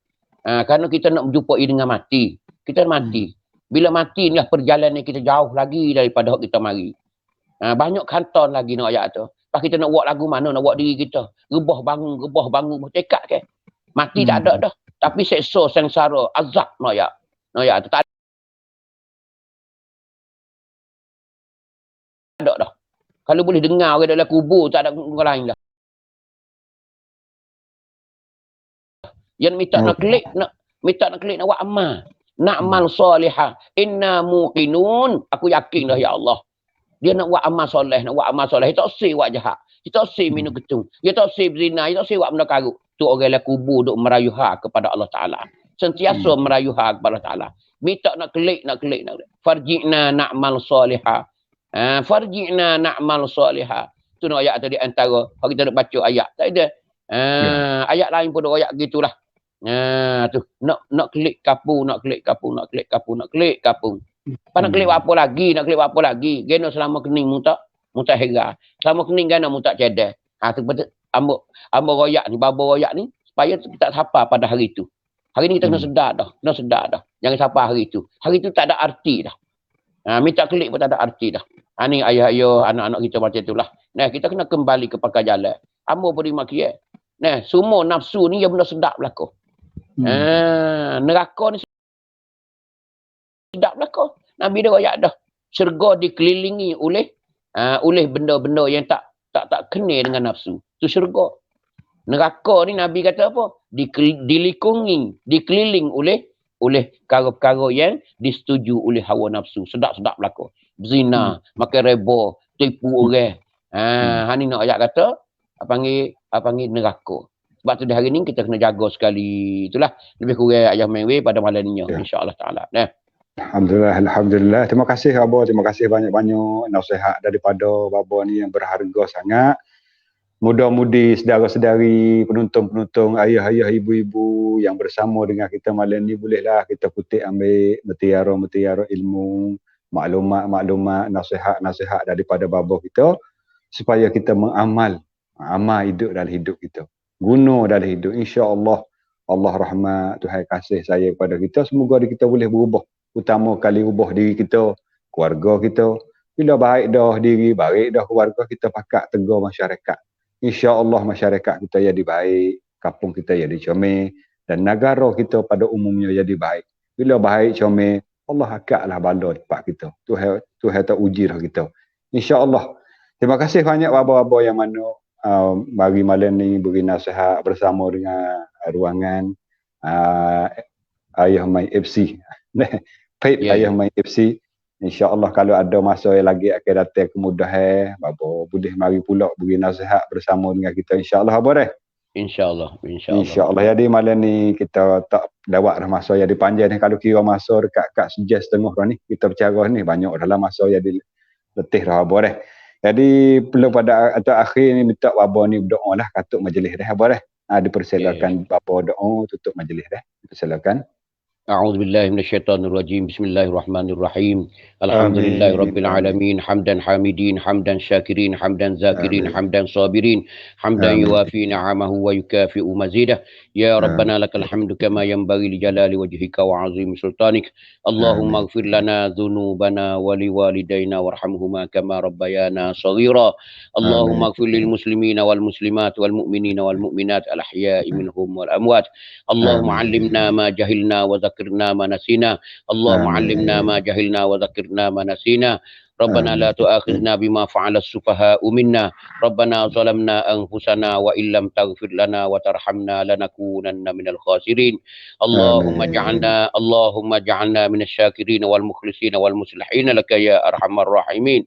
[SPEAKER 1] Kerana kita nak menjumpai dengan mati. Kita mati. Bila mati ni lah perjalanan kita jauh lagi daripada kita mari. Banyak kanton lagi nak ayat tu. Lepas kita nak buat lagu mana, nak buat diri kita. Rebah bangun, bertekad ke. Mati tak ada dah. Tapi seksa, sengsara, azab nak ayat tu. Tak ada dah. Kalau boleh dengar orang dalam kubur, tak ada orang lain dah. Yang minta nak klik, nak buat amal. Na'mal salihah. Inna muqinun. Aku yakin dah ya Allah. Dia nak buat amal soleh, Dia tak usah buat jahat. Dia tak usah minum ketung. Dia tak usah berzina. Dia tak usah buat benda karut. Tu orang dalam kubur duk merayuha kepada Allah Ta'ala. Sentiasa merayuha kepada Allah Ta'ala. Minta nak klik. Farji'na na'mal salihah. Farji'na na'mal salihah. Tu nak ayat tadi antara. Kalau kita nak baca ayat. Tak ada. Ayat lain pun ayat gitulah. Tu. Nak klik kapung. Nak klik apa lagi? Gena selama kening mutak hera. Selama kening gana mutak cedek. Tu betul. Ambo royak ni, babo royak ni supaya kita tak sapa pada hari itu. Hari ni kita kena sedar dah. Jangan sapa hari itu. Hari itu tak ada arti dah. Minta klik pun tak ada arti dah. Ni ayah anak-anak kita macam itulah. Nah, kita kena kembali ke pakai jalan. Ambo pun dimakian. Nah, semua nafsu ni yang benda sedap belaka. Neraka ni sedap belaka. Nabi dia royak dah. Syurga dikelilingi oleh benda-benda yang tak kena dengan nafsu. Itu syurga. Neraka ni Nabi kata apa? Dikeliling oleh perkara-perkara yang disetujui oleh hawa nafsu. Sedap-sedap belaka. Berzina, makan reba, tipu orang. Ni nak ayat kata, panggil neraka. Sebab tu di hari ni kita kena jaga sekali. Itulah lebih kurang ayah main pada malam ni. InsyaAllah ta'ala.
[SPEAKER 2] Alhamdulillah. Terima kasih Babo. Terima kasih banyak-banyak nasihat daripada Babo ni yang berharga sangat. Muda-mudi, saudara-saudari, penonton-penonton, ayah-ayah, ibu-ibu yang bersama dengan kita malam ni, bolehlah kita kutip ambil mutiara-mutiara ilmu, maklumat-maklumat, nasihat-nasihat daripada Babo kita supaya kita amal hidup dalam hidup kita. Guna dalam hidup. InsyaAllah Allah rahmat, Tuhan kasih saya kepada kita. Semoga kita boleh berubah. Utama kali ubah diri kita, keluarga kita. Bila baik dah diri, baik dah keluarga kita, pakat tegar masyarakat. InsyaAllah masyarakat kita jadi baik, kampung kita jadi comel, dan negara kita pada umumnya jadi baik. Bila baik comel, Allah akadlah bala depan kita. Tuhan tak uji dah kita. InsyaAllah Terima kasih banyak babo-babo yang mana bagi malam ni beri nasihat bersama dengan ruangan uh, Ayah Mai FC. Baik
[SPEAKER 1] Ya,
[SPEAKER 2] Ayah
[SPEAKER 1] ya.
[SPEAKER 2] Mai FC. InsyaAllah kalau ada masa yang lagi akan datang kemudahan, babo boleh mari pula beri nasihat bersama dengan kita insyaAllah boleh.
[SPEAKER 1] InsyaAllah. InsyaAllah.
[SPEAKER 2] InsyaAllah. Jadi malam ni kita tak lewat dah masa yang dipanjang ni. Kalau kira masa dekat sejam setengah dah ni, kita bercara ni banyak dalam masa yang letih dah boleh. Jadi belum pada atau akhir ni minta bapa ni berdoa lah katuk majlis dah boleh. Dipersilakan bapa doa tutup majlis dah. Dipersilakan.
[SPEAKER 1] أعوذ بالله من الشيطان الرجيم بسم الله الرحمن الرحيم الحمد لله رب العالمين حمدا حامدين حمدا شاكرين حمدا ذاكرين حمدا صابرين حمدا يوافي نعمه ويكافئ مزيده يا ربنا لك الحمد كما ينبغي لجلال وجهك وعظيم سلطانك اللهم اغفر لنا ذنوبنا ولوالدينا وارحمهما كما ربيانا صغيرا اللهم اغفر للمسلمين والمسلمات والمؤمنين والمؤمنات الأحياء منهم والأموات اللهم علمنا ما جهلنا وذكرنا ما نسينا اللهم علمنا ما جهلنا وذكرنا ما نسينا ربنا لا تؤاخذنا بما فعل السفهاء منا ربنا ظلمنا أنفسنا وإن لم تغفر لنا وترحمنا لنكونن من الخاسرين اللهم اجعلنا من الشاكرين والمخلصين والمصلحين لك يا أرحم الراحمين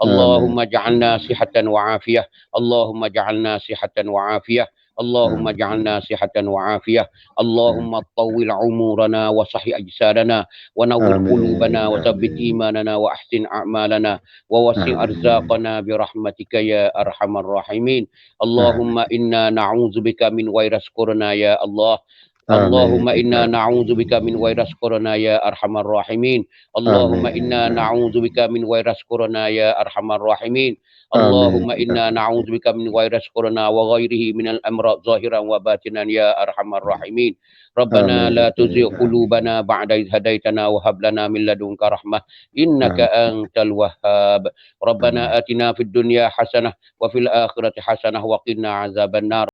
[SPEAKER 1] اللهم اجعلنا صحة وعافية اللهم اجعلنا صحة وعافية اللهم اجعلنا صحة وعافية اللهم طول عمرنا وصح أجسادنا ونور قلوبنا وثبت إيماننا وأحسن أعمالنا ووسع أرزاقنا برحمتك يا أرحم الراحمين اللهم إنا نعوذ بك من فيروس كورونا يا الله اللهم إنا نعوذ بك من فيروس كورونا يا أرحم الراحمين اللهم إنا نعوذ بك من فيروس كورونا يا أرحم الراحمين اللهم إنا نعوذ بك من فيروس كورونا وغيره من الأمراض ظاهرا وباطنا يا أرحم الراحمين ربنا لا تزغ قلوبنا بعد إذ هديتنا وهب لنا من لدنك رحمة إنك أنت الوهاب ربنا آتنا في الدنيا حسنة وفي الآخرة حسنة وقنا عذاب النار